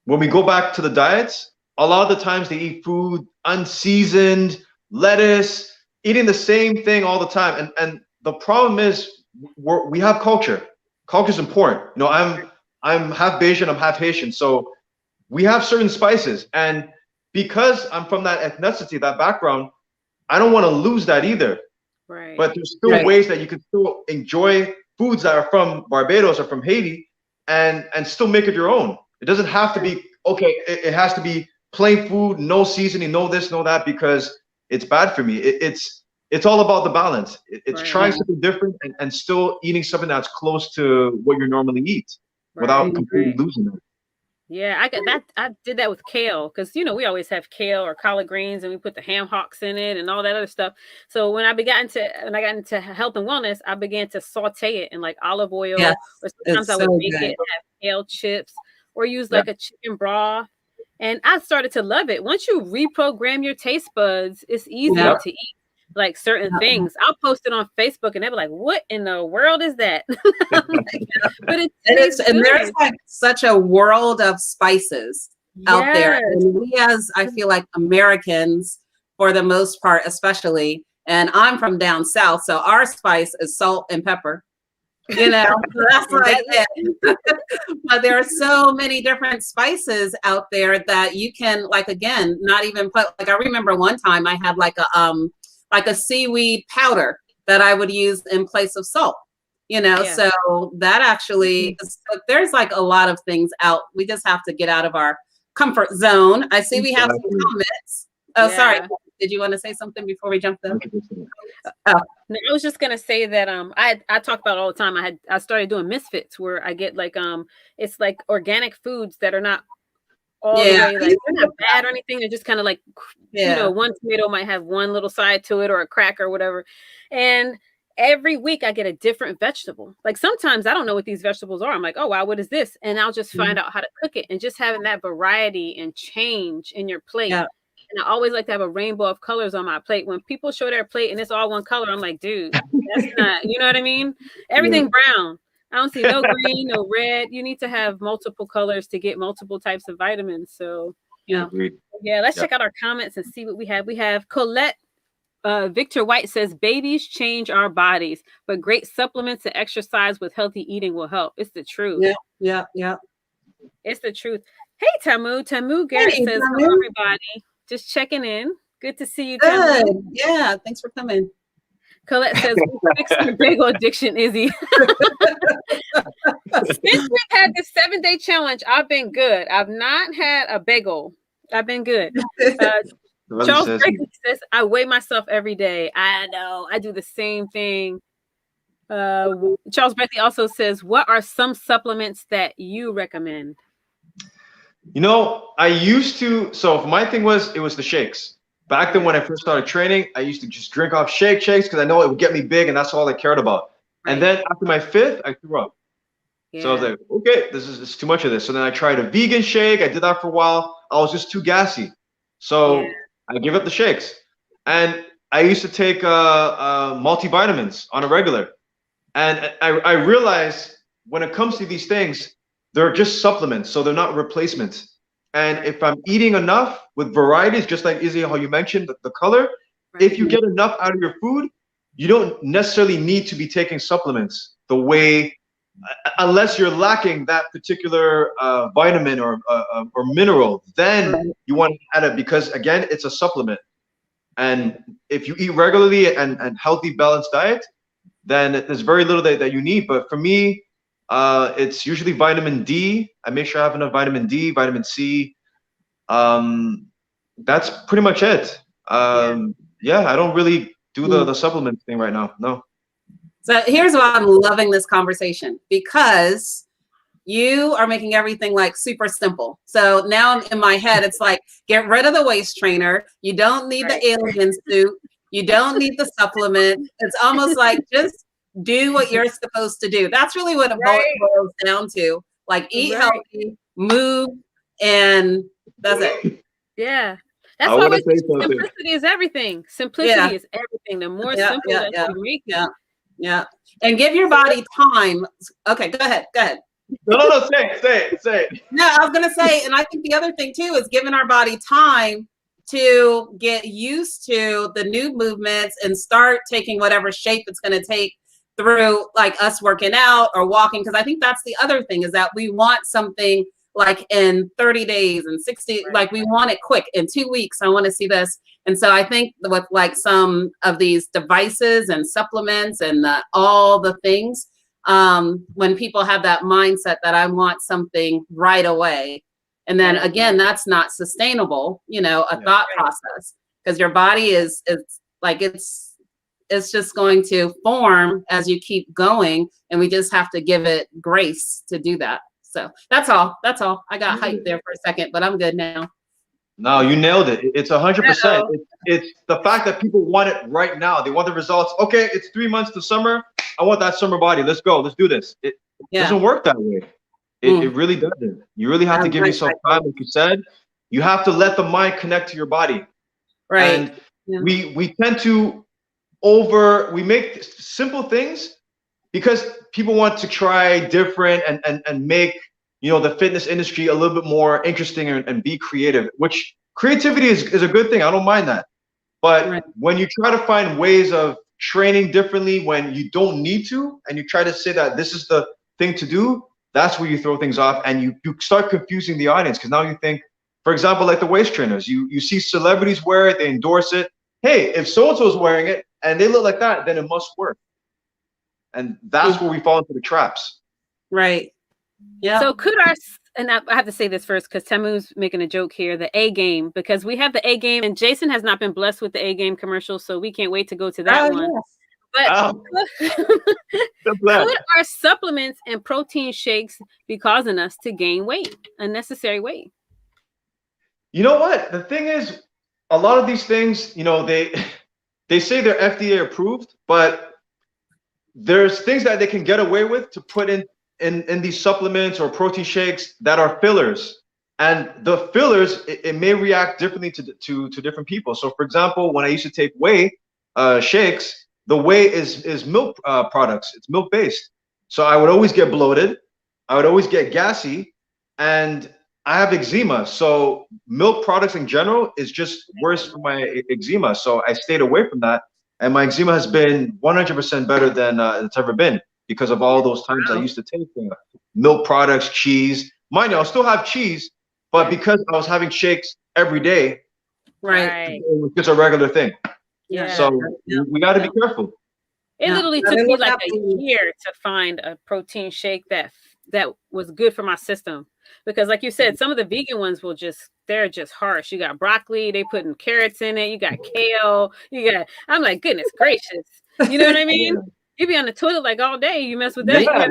when we go back to the diets, a lot of the times they eat food unseasoned, lettuce, eating the same thing all the time. And the problem is we have culture. Culture is important. I'm half Bayesian, I'm half Haitian. So we have certain spices. And because I'm from that ethnicity, that background, I don't want to lose that either. Right. But there's still ways that you can still enjoy foods that are from Barbados or from Haiti and still make it your own. It doesn't have to be, it has to be plain food, no seasoning, no this, no that, because it's bad for me. It's all about the balance. It's trying something different and still eating something that's close to what you normally eat without completely losing it. Yeah, I got that. I did that with kale, because we always have kale or collard greens, and we put the ham hocks in it and all that other stuff. So when I got into health and wellness, I began to saute it in like olive oil, or sometimes I would make it have kale chips, or use like a chicken broth. And I started to love it. Once you reprogram your taste buds, it's easier to eat like certain things. I'll post it on Facebook and they'll be like, what in the world is that? But it is, and there's like such a world of spices out there. And we, as I feel like Americans, for the most part, especially, and I'm from down south, so our spice is salt and pepper. So that's like it. But there are so many different spices out there that you can, like, again, not even put, like, I remember one time I had like a seaweed powder that I would use in place of salt, so that actually, there's like a lot of things out. We just have to get out of our comfort zone. I see we have some comments. Oh, sorry. Did you want to say something before we jump in? No, I was just gonna say that I talk about it all the time. I started doing misfits, where I get like it's like organic foods that are not all the way, like, they're not bad or anything. They're just kind of like, one tomato might have one little side to it or a crack or whatever. And every week I get a different vegetable. Like sometimes I don't know what these vegetables are. I'm like, oh wow, what is this? And I'll just find out how to cook it. And just having that variety and change in your plate. Yeah. And I always like to have a rainbow of colors on my plate. When people show their plate and it's all one color, I'm like, dude, that's not, you know what I mean? Everything brown. I don't see no green, no red. You need to have multiple colors to get multiple types of vitamins. So, let's check out our comments and see what we have. We have Colette. Victor White says, babies change our bodies, but great supplements and exercise with healthy eating will help. It's the truth. Yeah. It's the truth. Hey, Tamu Garrett says, hello, everybody. Just checking in. Good to see you, Tamu. Good. Yeah, thanks for coming. Colette says, we fixed your bagel addiction, Izzy. Since we've had this 7-day challenge, I've been good. I've not had a bagel. I've been good. Charles Brakely says, I weigh myself every day. I know. I do the same thing. Charles Brakely also says, what are some supplements that you recommend? I used to, so my thing was, it was the shakes. Back then when I first started training, I used to just drink off shakes because I know it would get me big and that's all I cared about. Right. And then after my 5th, I threw up. Yeah. So I was like, okay, this is too much of this. So then I tried a vegan shake. I did that for a while. I was just too gassy. So I give up the shakes. And I used to take multivitamins on a regular. And I realized when it comes to these things, they're just supplements. So they're not replacements. And if I'm eating enough with varieties, just like Izzy, how you mentioned the color, if you get enough out of your food, you don't necessarily need to be taking supplements the way, unless you're lacking that particular vitamin or mineral, then you want to add it, because again, it's a supplement. And if you eat regularly and healthy, balanced diet, then there's very little that you need. But for me, it's usually vitamin D. I make sure I have enough vitamin D, vitamin C. That's pretty much it. Yeah, I don't really do the supplement thing right now. No. So here's why I'm loving this conversation, because you are making everything like super simple. So now in my head, it's like, get rid of the waist trainer. You don't need the alien suit. You don't need the supplement. It's almost like just do what you're supposed to do. That's really what it boils down to. Like eat healthy, move, and that's it. Yeah. That's why simplicity is everything. Simplicity is everything. The more simple that you make it. Yeah. And give your body time. Okay, go ahead. No, say it. No, I was gonna say, and I think the other thing too is giving our body time to get used to the new movements and start taking whatever shape it's gonna take through, like us working out or walking. Because I think that's the other thing, is that we want something like in 30 days and 60, like we want it quick. In 2 weeks, I want to see this. And so I think with like some of these devices and supplements and all the things, when people have that mindset that I want something right away, and then again, that's not sustainable, a thought process, because your body is it's just going to form as you keep going, and we just have to give it grace to do that. So that's all. I got hyped there for a second, but I'm good now. No, you nailed it. It's 100%. It's the fact that people want it right now. They want the results. Okay, it's 3 months to summer. I want that summer body. Let's go. Let's do this. It doesn't work that way. It really doesn't. You really have to give yourself time, like you said. You have to let the mind connect to your body. Right. And we tend to we make simple things because people want to try different and make the fitness industry a little bit more interesting and be creative, which creativity is a good thing. I don't mind that. But when you try to find ways of training differently when you don't need to, and you try to say that this is the thing to do, that's where you throw things off, and you start confusing the audience. Because now you think, for example, like the waist trainers, you see celebrities wear it, they endorse it. Hey, if so-and-so is wearing it and they look like that, then it must work. And that's where we fall into the traps. Right. Yeah. So could and I have to say this first, because Temu's making a joke here, the A game, because we have the A game, and Jason has not been blessed with the A game commercial, so we can't wait to go to that one. Yes. But could our supplements and protein shakes be causing us to gain weight, unnecessary weight? You know what? The thing is, a lot of these things, they say they're FDA approved, but there's things that they can get away with to put in these supplements or protein shakes that are fillers. And the fillers, it may react differently to different people. So for example, when I used to take whey shakes, the whey is milk products. It's milk based. So I would always get bloated. I would always get gassy, and I have eczema. So milk products in general is just worse for my eczema. So I stayed away from that. And my eczema has been 100% better than it's ever been, because of all those times I used to take milk products, cheese. Mind you, I'll still have cheese, but because I was having shakes every day, it was just a regular thing. Yeah. So we got to be careful. It literally took me like a year to find a protein shake that was good for my system. Because like you said, some of the vegan ones they're just harsh. You got broccoli, they putting carrots in it. You got kale. I'm like, goodness gracious. You know what I mean? You be on the toilet like all day. You mess with that. Yeah.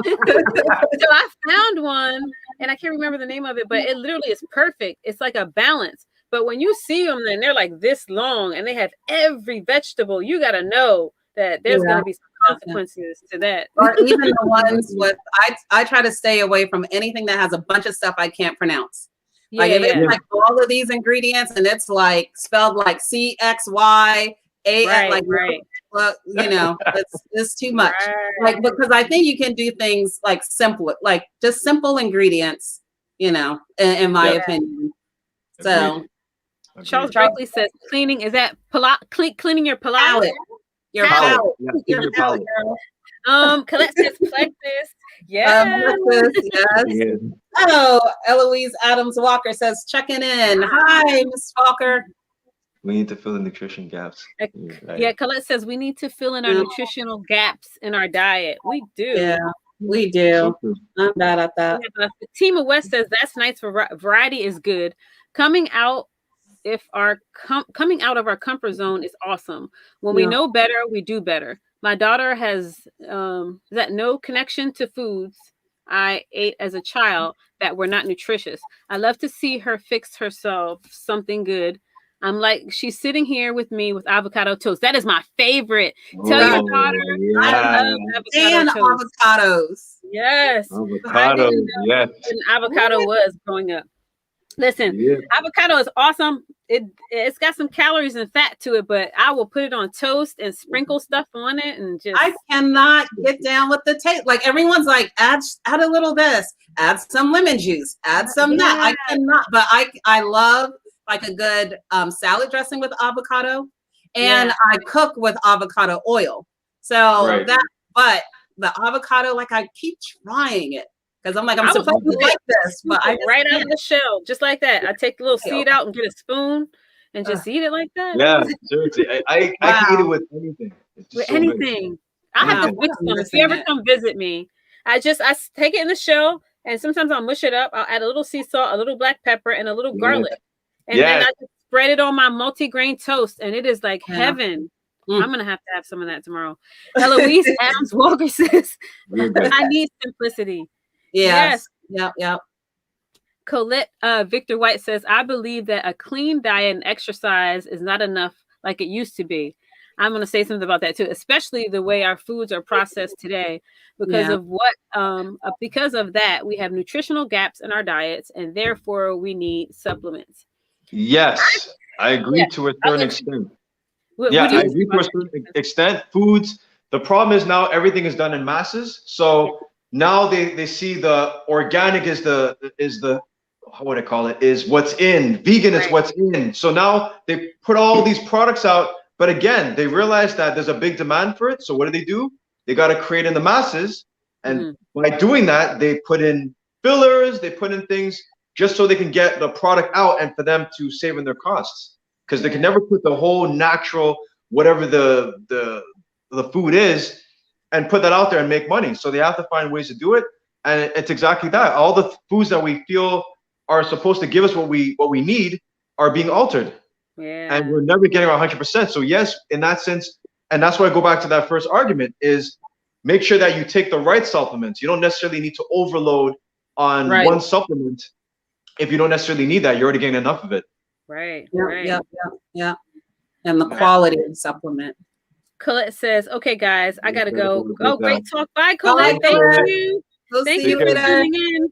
So I found one, and I can't remember the name of it, but it literally is perfect. It's like a balance. But when you see them, then they're like this long, and they have every vegetable. You got to know that there's going to be some consequences to that. Or even the ones with, I try to stay away from anything that has a bunch of stuff I can't pronounce. Like if it's like all of these ingredients and it's like spelled like CXYA, well, it's too much. Like, because I think you can do things like simple, like just simple ingredients, in my opinion. So Charles Agreed. Brakely says cleaning is that cleaning your palate. Palate. Your Palate. palate. Yeah, Your your palate, palate. girl. Colette says plexus. Yeah. Alexis, yes. Yeah. Oh, Eloise Adams Walker says checking in. Hi, Miss Walker. We need to fill the nutrition gaps. Yeah, Colette says we need to fill in our nutritional gaps in our diet. We do. Yeah, we do. I'm bad at that. Fatima West says that's nice for variety is good. Coming out coming out of our comfort zone is awesome. When we know better, we do better. My daughter has that no connection to foods I ate as a child that were not nutritious. I love to see her fix herself something good. I'm like, she's sitting here with me with avocado toast. That is my favorite. Tell your daughter I love avocado toast. Avocados. Yes. Avocado, yes. An avocado was growing up. Listen, avocado is awesome. It's got some calories and fat to it, but I will put it on toast and sprinkle stuff on it and just. I cannot get down with the taste. Like everyone's like, add a little this, add some lemon juice, add some that. I cannot, but I love like a good salad dressing with avocado, and I cook with avocado oil. So but the avocado, like I keep trying it. Because I'm like, I'm supposed to like this, but I right out of the shell, just like that. I take the little seed out and get a spoon and just eat it like that. Yeah, seriously. I can eat it with anything. With anything. I have to fix them. If you ever come visit me, I take it in the shell and sometimes I'll mush it up. I'll add a little sea salt, a little black pepper, and a little garlic. And then I just spread it on my multi-grain toast, and it is like heaven. I'm gonna have to have some of that tomorrow. Eloise Adams Walker says, I need simplicity. Yes. Yep. Colette Victor White says, I believe that a clean diet and exercise is not enough like it used to be. I'm going to say something about that too, especially the way our foods are processed today. Because of that, we have nutritional gaps in our diets, and therefore we need supplements. Yes, I agree to a certain extent. I agree to a certain extent. Foods. The problem is now everything is done in masses, so. Now they see the organic is the what do I call it, is what's in. Vegan is what's in. So now they put all these products out, but again, they realize that there's a big demand for it. So what do? They got to create in the masses. And by doing that, they put in fillers, they put in things just so they can get the product out and for them to save in their costs. Because they can never put the whole natural, whatever the food is, and put that out there and make money. So they have to find ways to do it. And it's exactly that. All the foods that we feel are supposed to give us what we need are being altered. Yeah. And we're never getting 100%. So yes, in that sense, and that's why I go back to that first argument is make sure that you take the right supplements. You don't necessarily need to overload on one supplement. If you don't necessarily need that, you're already getting enough of it. Right. Yeah. And the quality of the supplement. Colette says, okay, guys, I got to go. Oh, great talk. Bye, Colette. Thank you. Thank you for tuning in.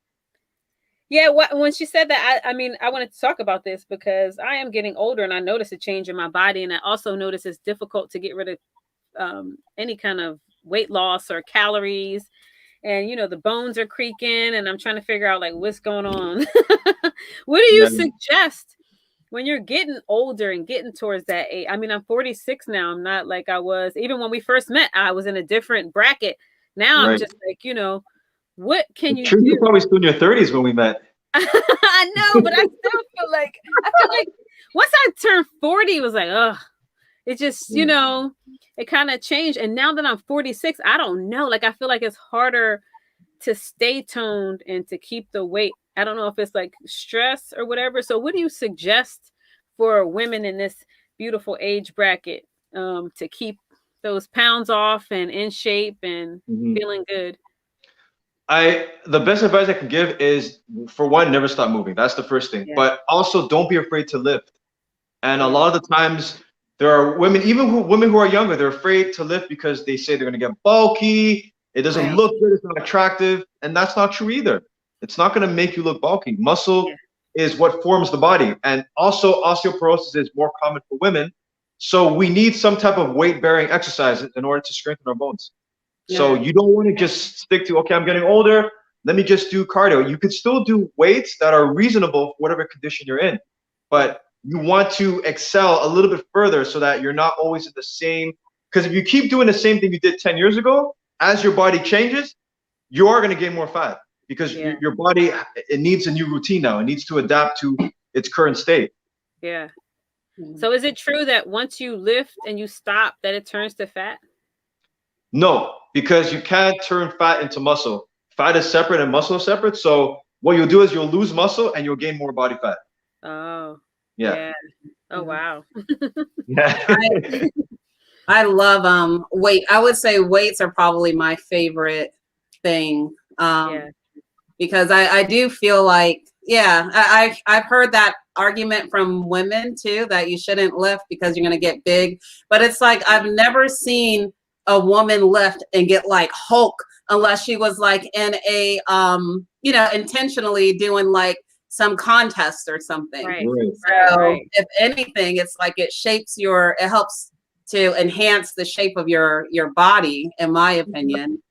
Yeah, when she said that, I mean, I wanted to talk about this because I am getting older and I notice a change in my body. And I also notice it's difficult to get rid of any kind of weight loss or calories. And, the bones are creaking and I'm trying to figure out like what's going on. What do you suggest when you're getting older and getting towards that age? I mean, I'm 46 now. I'm not like I was. Even when we first met, I was in a different bracket. Now I'm just like, what can you do? You're probably still in your 30s when we met. I know, but I still feel like once I turned 40, it was like, ugh. It just, it kind of changed. And now that I'm 46, I don't know. Like, I feel like it's harder to stay toned and to keep the weight. I don't know if it's like stress or whatever. So what do you suggest for women in this beautiful age bracket to keep those pounds off and in shape and feeling good? The best advice I can give is, for one, never stop moving. That's the first thing. Yeah. But also don't be afraid to lift. And a lot of the times there are women, women who are younger, they're afraid to lift because they say they're going to get bulky. It doesn't look good. It's not attractive. And that's not true either. It's not going to make you look bulky. Muscle is what forms the body. And also osteoporosis is more common for women. So we need some type of weight-bearing exercise in order to strengthen our bones. Yeah. So you don't want to just stick to, okay, I'm getting older, let me just do cardio. You could still do weights that are reasonable for whatever condition you're in. But you want to excel a little bit further so that you're not always at the same. Because if you keep doing the same thing you did 10 years ago, as your body changes, you are going to gain more fat because your body, it needs a new routine now. It needs to adapt to its current state. Yeah. So is it true that once you lift and you stop, that it turns to fat? No, because you can't turn fat into muscle. Fat is separate and muscle is separate. So what you'll do is you'll lose muscle and you'll gain more body fat. Oh. Yeah. Oh, wow. Yeah. I love weight. I would say weights are probably my favorite thing. Because I do feel like, I've heard that argument from women too, that you shouldn't lift because you're going to get big. But it's like, I've never seen a woman lift and get like Hulk unless she was like in a, intentionally doing like some contest or something. Right. So if anything, it's like it helps to enhance the shape of your body, in my opinion.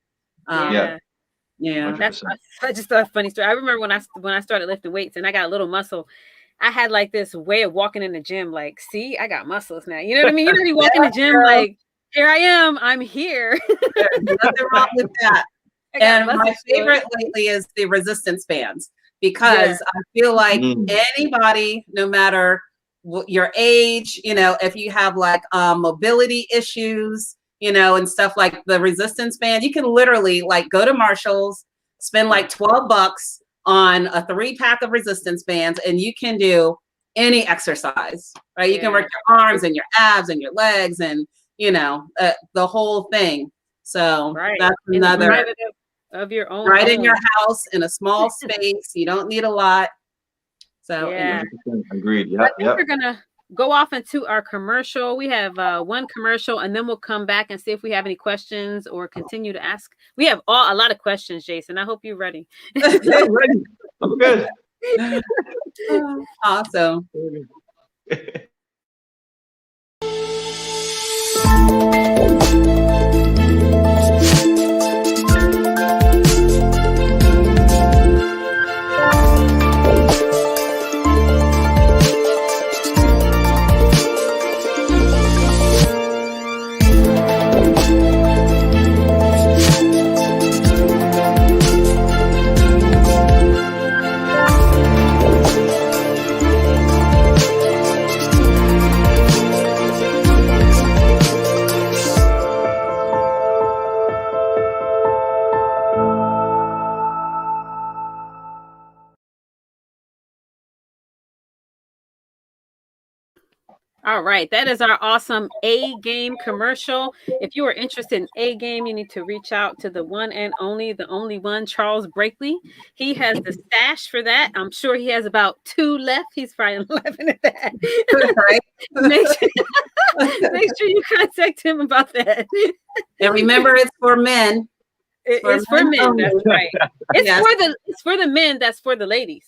Yeah. That's just a funny story. I remember when I started lifting weights and I got a little muscle, I had like this way of walking in the gym, like, see, I got muscles now. You know what I mean? You know, you walk in the gym like, here I am, I'm here. There's nothing wrong with that. And my favorite lately is the resistance bands, because I feel like anybody, no matter your age, if you have like mobility issues, and stuff, like the resistance band, you can literally like go to Marshall's, spend like $12 on a 3-pack of resistance bands, and you can do any exercise, right? You can work your arms and your abs and your legs and, the whole thing. So that's another of your own, right in your house in a small space. You don't need a lot. So agreed. I think we're gonna go off into our commercial. We have one commercial, and then we'll come back and see if we have any questions or continue to ask. We have a lot of questions, Jason. I hope you're ready. I'm ready. I'm good. Awesome. All right, that is our awesome A Game commercial. If you are interested in A Game, you need to reach out to the one and only, the only one, Charles Brakely. He has the stash for that. I'm sure he has about 2 left. He's probably laughing at that. make sure you contact him about that. And remember, it's for men. It's for men. That's right. It's for the men. That's for the ladies.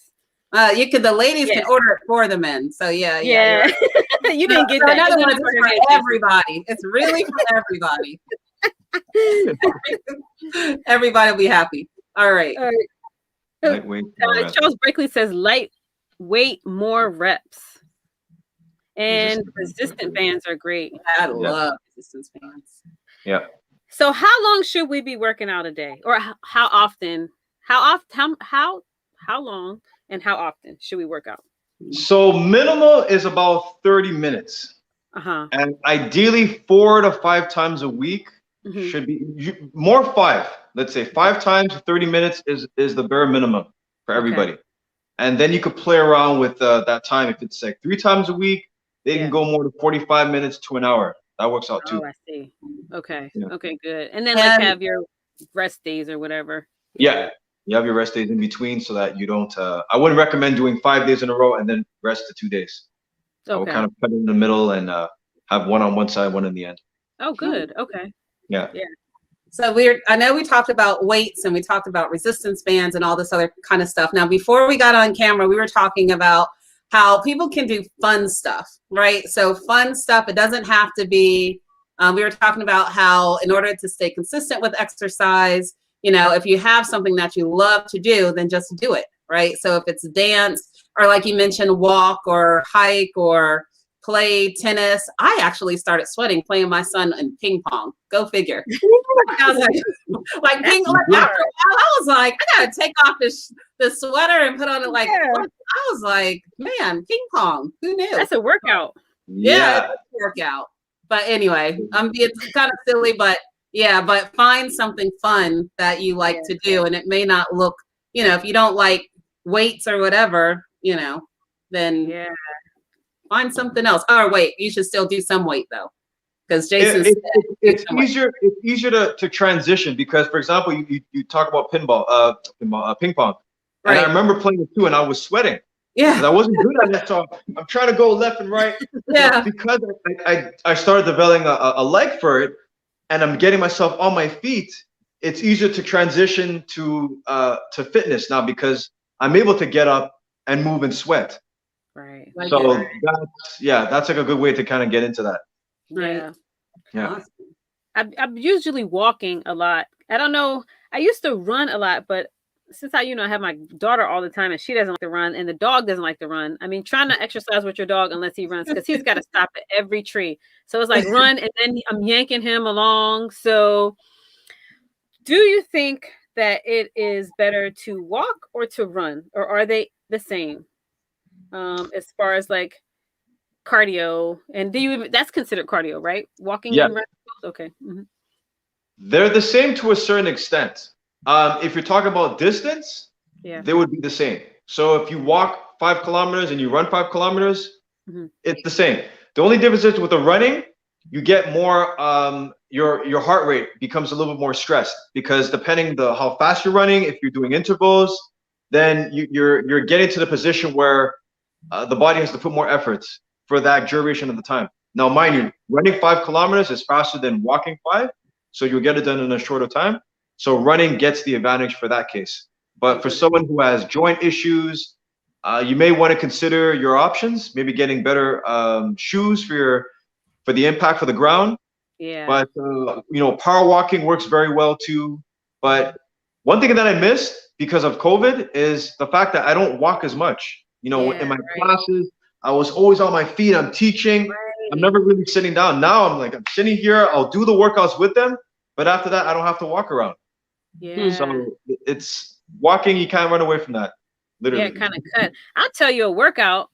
The ladies can order it for the men. So yeah. Right. You didn't get that. Another one is for everybody. It's really for everybody. Everybody will be happy. All right. Charles Brakely says lightweight, more reps. And resistant bands are great. I love resistance bands. Yeah. So how long should we be working out a day? Or how often? How long and how often should we work out? So minimal is about 30 minutes. And ideally 4 to 5 times a week should be more 5. Let's say 5 times 30 minutes is the bare minimum for everybody. And then you could play around with that time. If it's like 3 times a week, they can go more to 45 minutes to an hour. That works out too. Oh, I see. Okay. Yeah. Okay, good. And then like have your rest days or whatever. Yeah. You have your rest days in between so that you don't, I wouldn't recommend doing 5 days in a row and then rest the 2 days. I would kind of put it in the middle and have one on one side, one in the end. Oh, good. Okay. Yeah. So I know we talked about weights and we talked about resistance bands and all this other kind of stuff. Now, before we got on camera, we were talking about how people can do fun stuff, right? So fun stuff, it doesn't have to be, we were talking about how in order to stay consistent with exercise, if you have something that you love to do, then just do it, right? So if it's dance, or like you mentioned, walk or hike or play tennis. I actually started sweating playing my son in ping pong. Go figure. I was like ping. Like after a while, I was like, I gotta take off the sweater and put on it. Like I was like, man, ping pong. Who knew? That's a workout. Yeah, it's a workout. But anyway, I'm being kind of silly, but yeah, but find something fun that you like to do, and it may not look, if you don't like weights or whatever, then find something else. Or wait, you should still do some weight though, because Jason said it's easier. It's easier to transition because, for example, you talk about ping pong, and I remember playing it too, and I was sweating. Yeah, I wasn't good at that, so I'm trying to go left and right. Yeah, because I started developing a leg for it, and I'm getting myself on my feet. It's easier to transition to fitness now because I'm able to get up and move and sweat. Right. So that's like a good way to kind of get into that. Yeah. Yeah. I'm usually walking a lot. I don't know. I used to run a lot, but since I have my daughter all the time and she doesn't like to run and the dog doesn't like to run. I mean, trying to exercise with your dog unless he runs because he's got to stop at every tree. So it's like run and then I'm yanking him along. So do you think that it is better to walk or to run, or are they the same? As far as like cardio, and that's considered cardio, right? Walking and running. Okay. Mm-hmm. They're the same to a certain extent. If you're talking about distance, they would be the same. So if you walk 5 kilometers and you run 5 kilometers, it's the same. The only difference is with the running, you get more. Your heart rate becomes a little bit more stressed because depending how fast you're running, if you're doing intervals, then you're getting to the position where the body has to put more efforts for that duration of the time. Now, mind you, running 5 kilometers is faster than walking 5, so you'll get it done in a shorter time. So running gets the advantage for that case. But for someone who has joint issues, you may want to consider your options, maybe getting better shoes for the impact for the ground. Yeah. But power walking works very well too. But one thing that I missed because of COVID is the fact that I don't walk as much. In my classes, I was always on my feet. I'm teaching. I'm never really sitting down. Now I'm sitting here. I'll do the workouts with them, but after that, I don't have to walk around. Yeah. So it's walking. You can't run away from that. Literally. Yeah, kind of cut. I'll tell you a workout.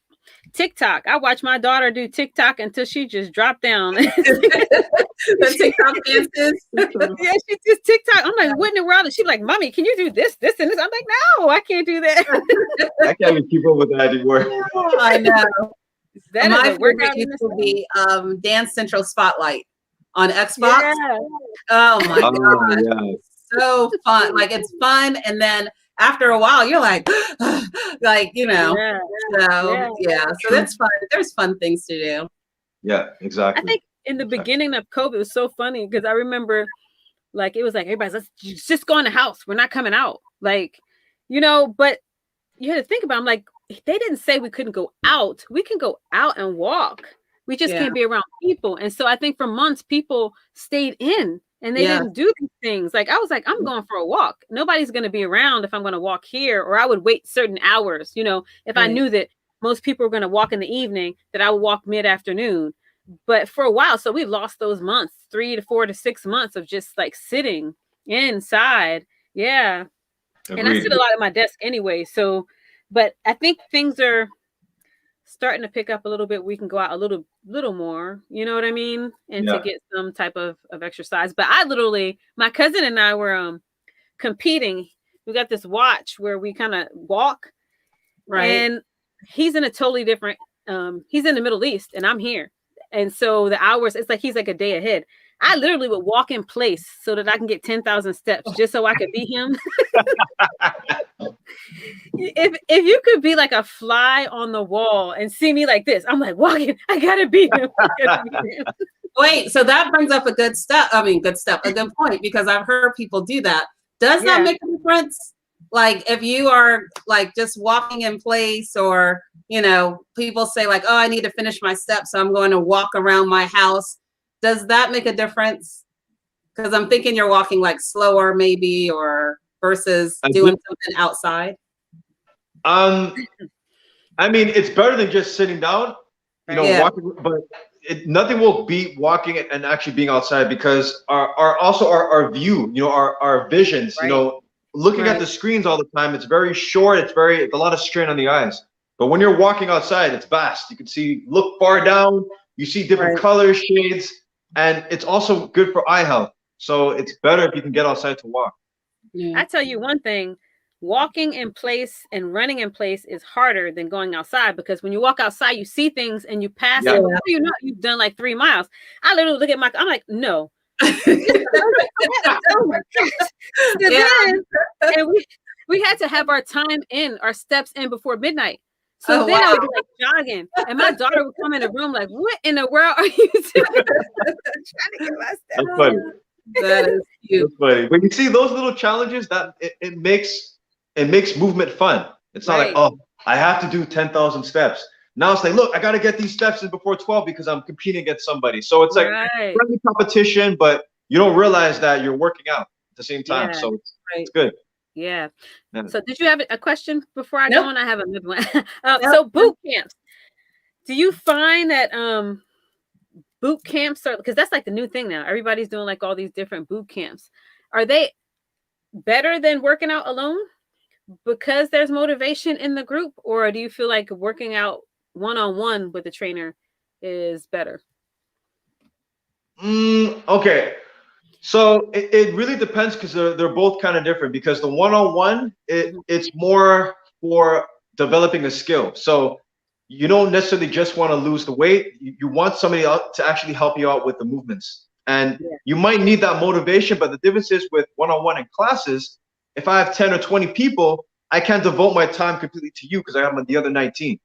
TikTok. I watch my daughter do TikTok until she just dropped down. The TikTok dances. Yeah, she just TikTok. I'm like, what in the world? And she's like, Mommy, can you do this, this, and this? I'm like, no, I can't do that. I can't even keep up with that anymore. I know. My favorite used to be Dance Central Spotlight on Xbox. Yeah. Oh my god, so fun! Like it's fun, and then after a while, you're like, like So that's fun. There's fun things to do. Yeah, exactly. I think in the beginning of COVID, it was so funny because I remember, like, it was like everybody's let's just go in the house. We're not coming out, like, But you had to think about. I'm like, they didn't say we couldn't go out. We can go out and walk. We just can't be around people. And so I think for months people stayed in and they didn't do these things. Like I was like, I'm going for a walk. Nobody's going to be around if I'm going to walk here, or I would wait certain hours. If I knew that most people were going to walk in the evening, that I would walk mid-afternoon. But for a while, so we lost those months, 3 to 4 to 6 months of just like sitting inside. Yeah. Agreed. And I sit a lot at my desk anyway. So, but I think things are starting to pick up a little bit. We can go out a little more, you know what I mean? And to get some type of exercise. But my cousin and I were competing. We got this watch where we kind of walk. Right. And he's in a totally different, he's in the Middle East and I'm here. And so the hours, it's like he's like a day ahead. I literally would walk in place so that I can get 10,000 steps just so I could beat him. If you could be like a fly on the wall and see me like this, I'm like walking. I gotta beat him. Wait, so that brings up a good good point, because I've heard people do that. Does that make a difference? Like if you are like just walking in place, or people say like, oh, I need to finish my steps, so I'm going to walk around my house. Does that make a difference? Because I'm thinking you're walking like slower maybe, or versus doing something outside. I I mean, it's better than just sitting down, Yeah. walking, but nothing will beat walking and actually being outside because our view, our visions, Right. looking at Right. the screens all the time, it's very short. It's a lot of strain on the eyes. But when you're walking outside, it's vast. You can look far down, you see different Right. colors, shades, and it's also good for eye health. So it's better if you can get outside to walk. Yeah. I tell you one thing, walking in place and running in place is harder than going outside because when you walk outside, you see things and you pass Yeah. it. Before you know it, you've done like 3 miles. I literally look at I'm like, no. Oh my gosh. So Yeah. then, and we had to have our time in, our steps in before midnight. So Oh, then I wow. would be like jogging, and my daughter would come in the room like, "What in the world are you doing?" Trying to get my steps That's funny. That is cute. That's funny. But you see those little challenges that it makes movement fun. It's not like, Right. oh, I have to do 10,000 steps. Now it's like, look, I got to get these steps in before 12 because I'm competing against somebody. So it's like Right. friendly competition, but you don't realize that you're working out at the same time. Yeah. So it's Right. good. Yeah. Yeah. So did you have a question before I Nope. go on? I have another one. Nope. So boot camps. Do you find that boot camps are, because that's like the new thing now. Everybody's doing like all these different boot camps. Are they better than working out alone because there's motivation in the group, or do you feel like working out one-on-one with the trainer is better? Okay. So it really depends because they're both kind of different because the one-on-one, it's more for developing a skill. So you don't necessarily just want to lose the weight. You want somebody else to actually help you out with the movements. And you might need that motivation, but the difference is with one-on-one in classes, if I have 10 or 20 people, I can't devote my time completely to you because I have the other 19.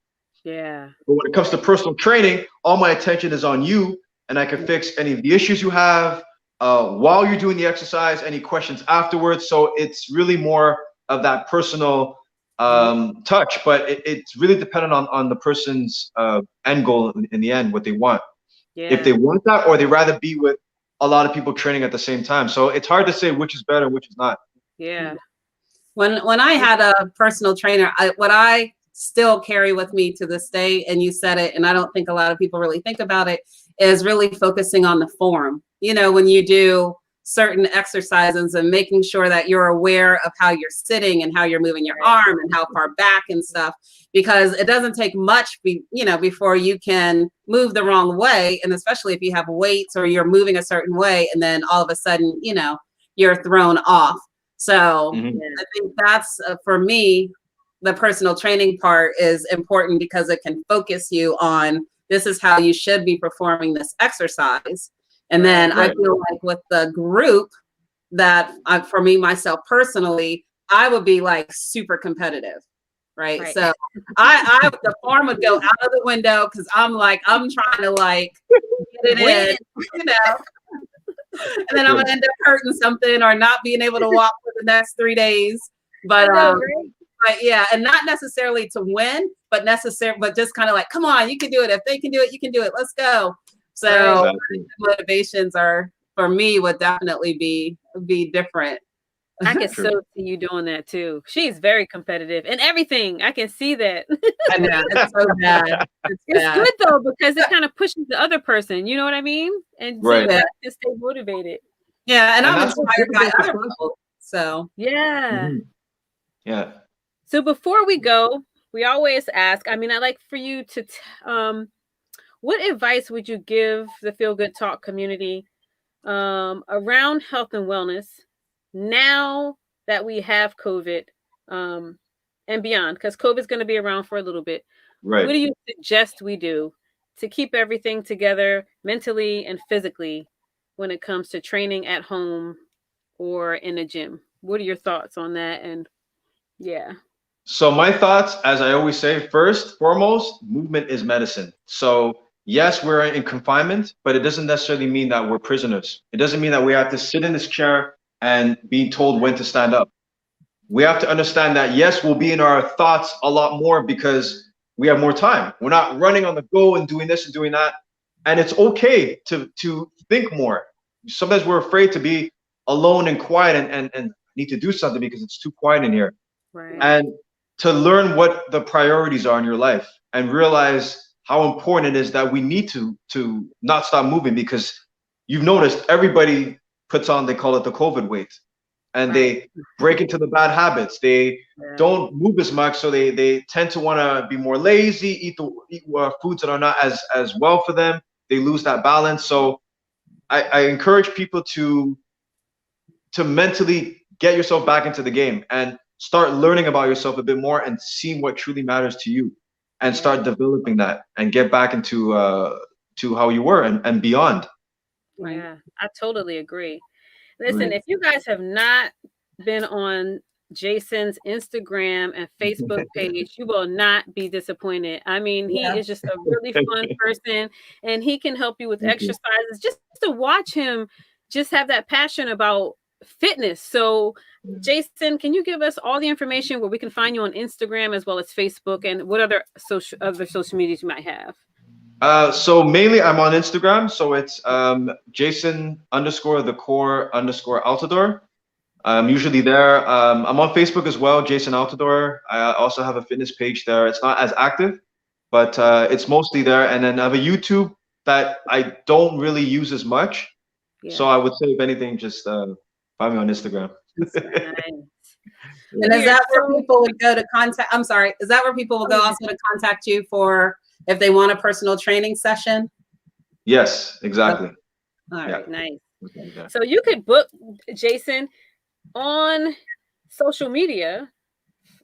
Yeah. But when it comes to personal training, all my attention is on you, and I can fix any of the issues you have while you're doing the exercise, any questions afterwards. So it's really more of that personal touch, but it's really dependent on the person's end goal in the end, what they want. Yeah. If they want that, or they rather be with a lot of people training at the same time. So it's hard to say which is better and which is not. Yeah. When I had a personal trainer, what I still carry with me to this day, and you said it, and I don't think a lot of people really think about it, is really focusing on the form. When you do certain exercises and making sure that you're aware of how you're sitting and how you're moving your arm and how far back and stuff, because it doesn't take much, before you can move the wrong way. And especially if you have weights or you're moving a certain way, and then all of a sudden, you're thrown off. So I think that's, for me, the personal training part is important because it can focus you on, this is how you should be performing this exercise. And then I feel like with the group that for me, myself personally, I would be like super competitive. Right. So the form would go out of the window because I'm trying to get it in, and then I'm gonna end up hurting something or not being able to walk for the next 3 days. But yeah, and not necessarily to win, but just kind of like, come on, you can do it. If they can do it, you can do it. Let's go. So motivations are, for me, would definitely be different. I can so see you doing that too. She's very competitive and everything. I can see that. I know, it's so bad. It's good though, because it kind of pushes the other person. You know what I mean? And so you have to stay motivated. Yeah, and I'm inspired by other people. So yeah. Yeah. So before we go, we always ask, I'd like for you to what advice would you give the Feel Good Talk community around health and wellness now that we have COVID and beyond? Because COVID is going to be around for a little bit. Right. What do you suggest we do to keep everything together mentally and physically when it comes to training at home or in a gym? What are your thoughts on that? And So my thoughts, as I always say, first, foremost, movement is medicine. So yes, we're in confinement, but it doesn't necessarily mean that we're prisoners. It doesn't mean that we have to sit in this chair and be told when to stand up. We have to understand that, yes, we'll be in our thoughts a lot more because we have more time. We're not running on the go and doing this and doing that. And it's okay to think more. Sometimes we're afraid to be alone and quiet and need to do something because it's too quiet in here. Right. And to learn what the priorities are in your life and realize how important it is that we need to not stop moving, because you've noticed everybody puts on, they call it the COVID weight, and they break into the bad habits. They don't move as much, so they tend to want to be more lazy, eat foods that are not as well for them. They lose that balance. So I encourage people to mentally get yourself back into the game and start learning about yourself a bit more and seeing what truly matters to you, and start developing that and get back into to how you were and beyond. Yeah, I totally agree. Listen, if you guys have not been on Jason's Instagram and Facebook page, you will not be disappointed. I mean, he is just a really fun person, and he can help you with exercises. Just to watch him just have that passion about fitness. So, Jason, can you give us all the information where we can find you on Instagram as well as Facebook, and what other social medias you might have? So mainly I'm on Instagram. So it's Jason_the_Altidor. I'm usually there. I'm on Facebook as well, Jason Altidor. I also have a fitness page there. It's not as active, but it's mostly there. And then I have a YouTube that I don't really use as much. Yeah. So I would say, if anything, just find me on Instagram. Nice. And is that where people would go to contact? I'm sorry. Is that where people will go also to contact you for if they want a personal training session? Yes, exactly. Okay. All right. Nice. Okay. So you could book Jason on social media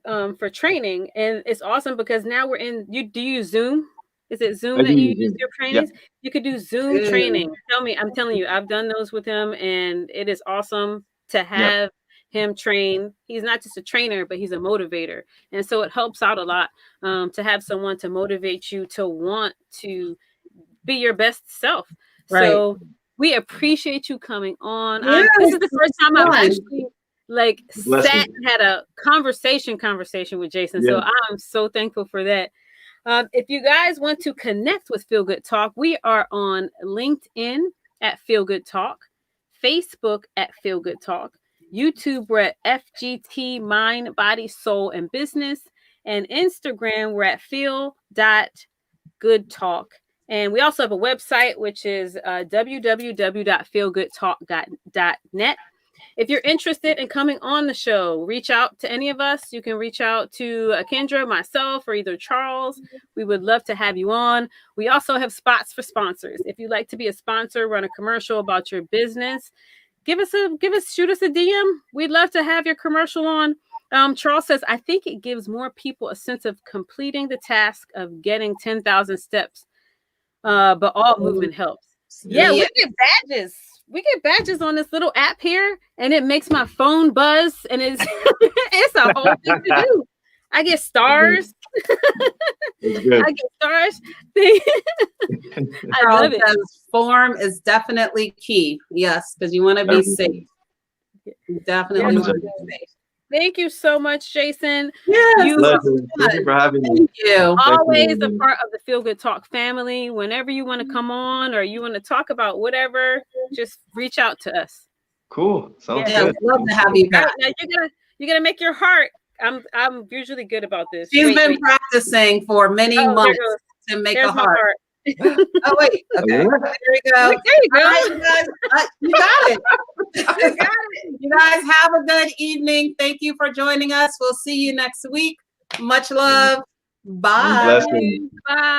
for training, and it's awesome because now we're in. Do you use Zoom? Is it Zoom that you use your trainings? Yeah. You could do Zoom training. I'm telling you, I've done those with him, and it is awesome to have him train. He's not just a trainer, but he's a motivator. And so it helps out a lot to have someone to motivate you to want to be your best self. Right. So we appreciate you coming on. Yeah, this is the first time I've actually sat and had a conversation with Jason. Yeah. So I'm so thankful for that. If you guys want to connect with Feel Good Talk, we are on LinkedIn at Feel Good Talk, Facebook at Feel Good Talk, YouTube we're at FGT Mind, Body, Soul, and Business, and Instagram we're at feel.goodtalk. And we also have a website, which is www.feelgoodtalk.net. If you're interested in coming on the show, reach out to any of us. You can reach out to Kendra, myself, or either Charles. We would love to have you on. We also have spots for sponsors. If you'd like to be a sponsor, run a commercial about your business, shoot us a DM. We'd love to have your commercial on. Charles says, I think it gives more people a sense of completing the task of getting 10,000 steps, but all movement helps. Yeah, we get badges. We get badges on this little app here, and it makes my phone buzz, and it's it's a whole thing to do. I get stars. I get stars. I love it. Form is definitely key. Yes, because you want to be safe. You definitely want to be safe. Thank you so much, Jason. Yes, thank you for having me. Thank you. Always a part of the Feel Good Talk family. Whenever you want to come on or you want to talk about whatever, just reach out to us. Cool. Sounds good. Love to have you back. Now you gotta make your heart. I'm usually good about this. She's been practicing for many months to make a heart. Oh wait, okay. There we go. There you go. Right, you guys, you got it. You guys have a good evening. Thank you for joining us. We'll see you next week. Much love. Bye. Bye.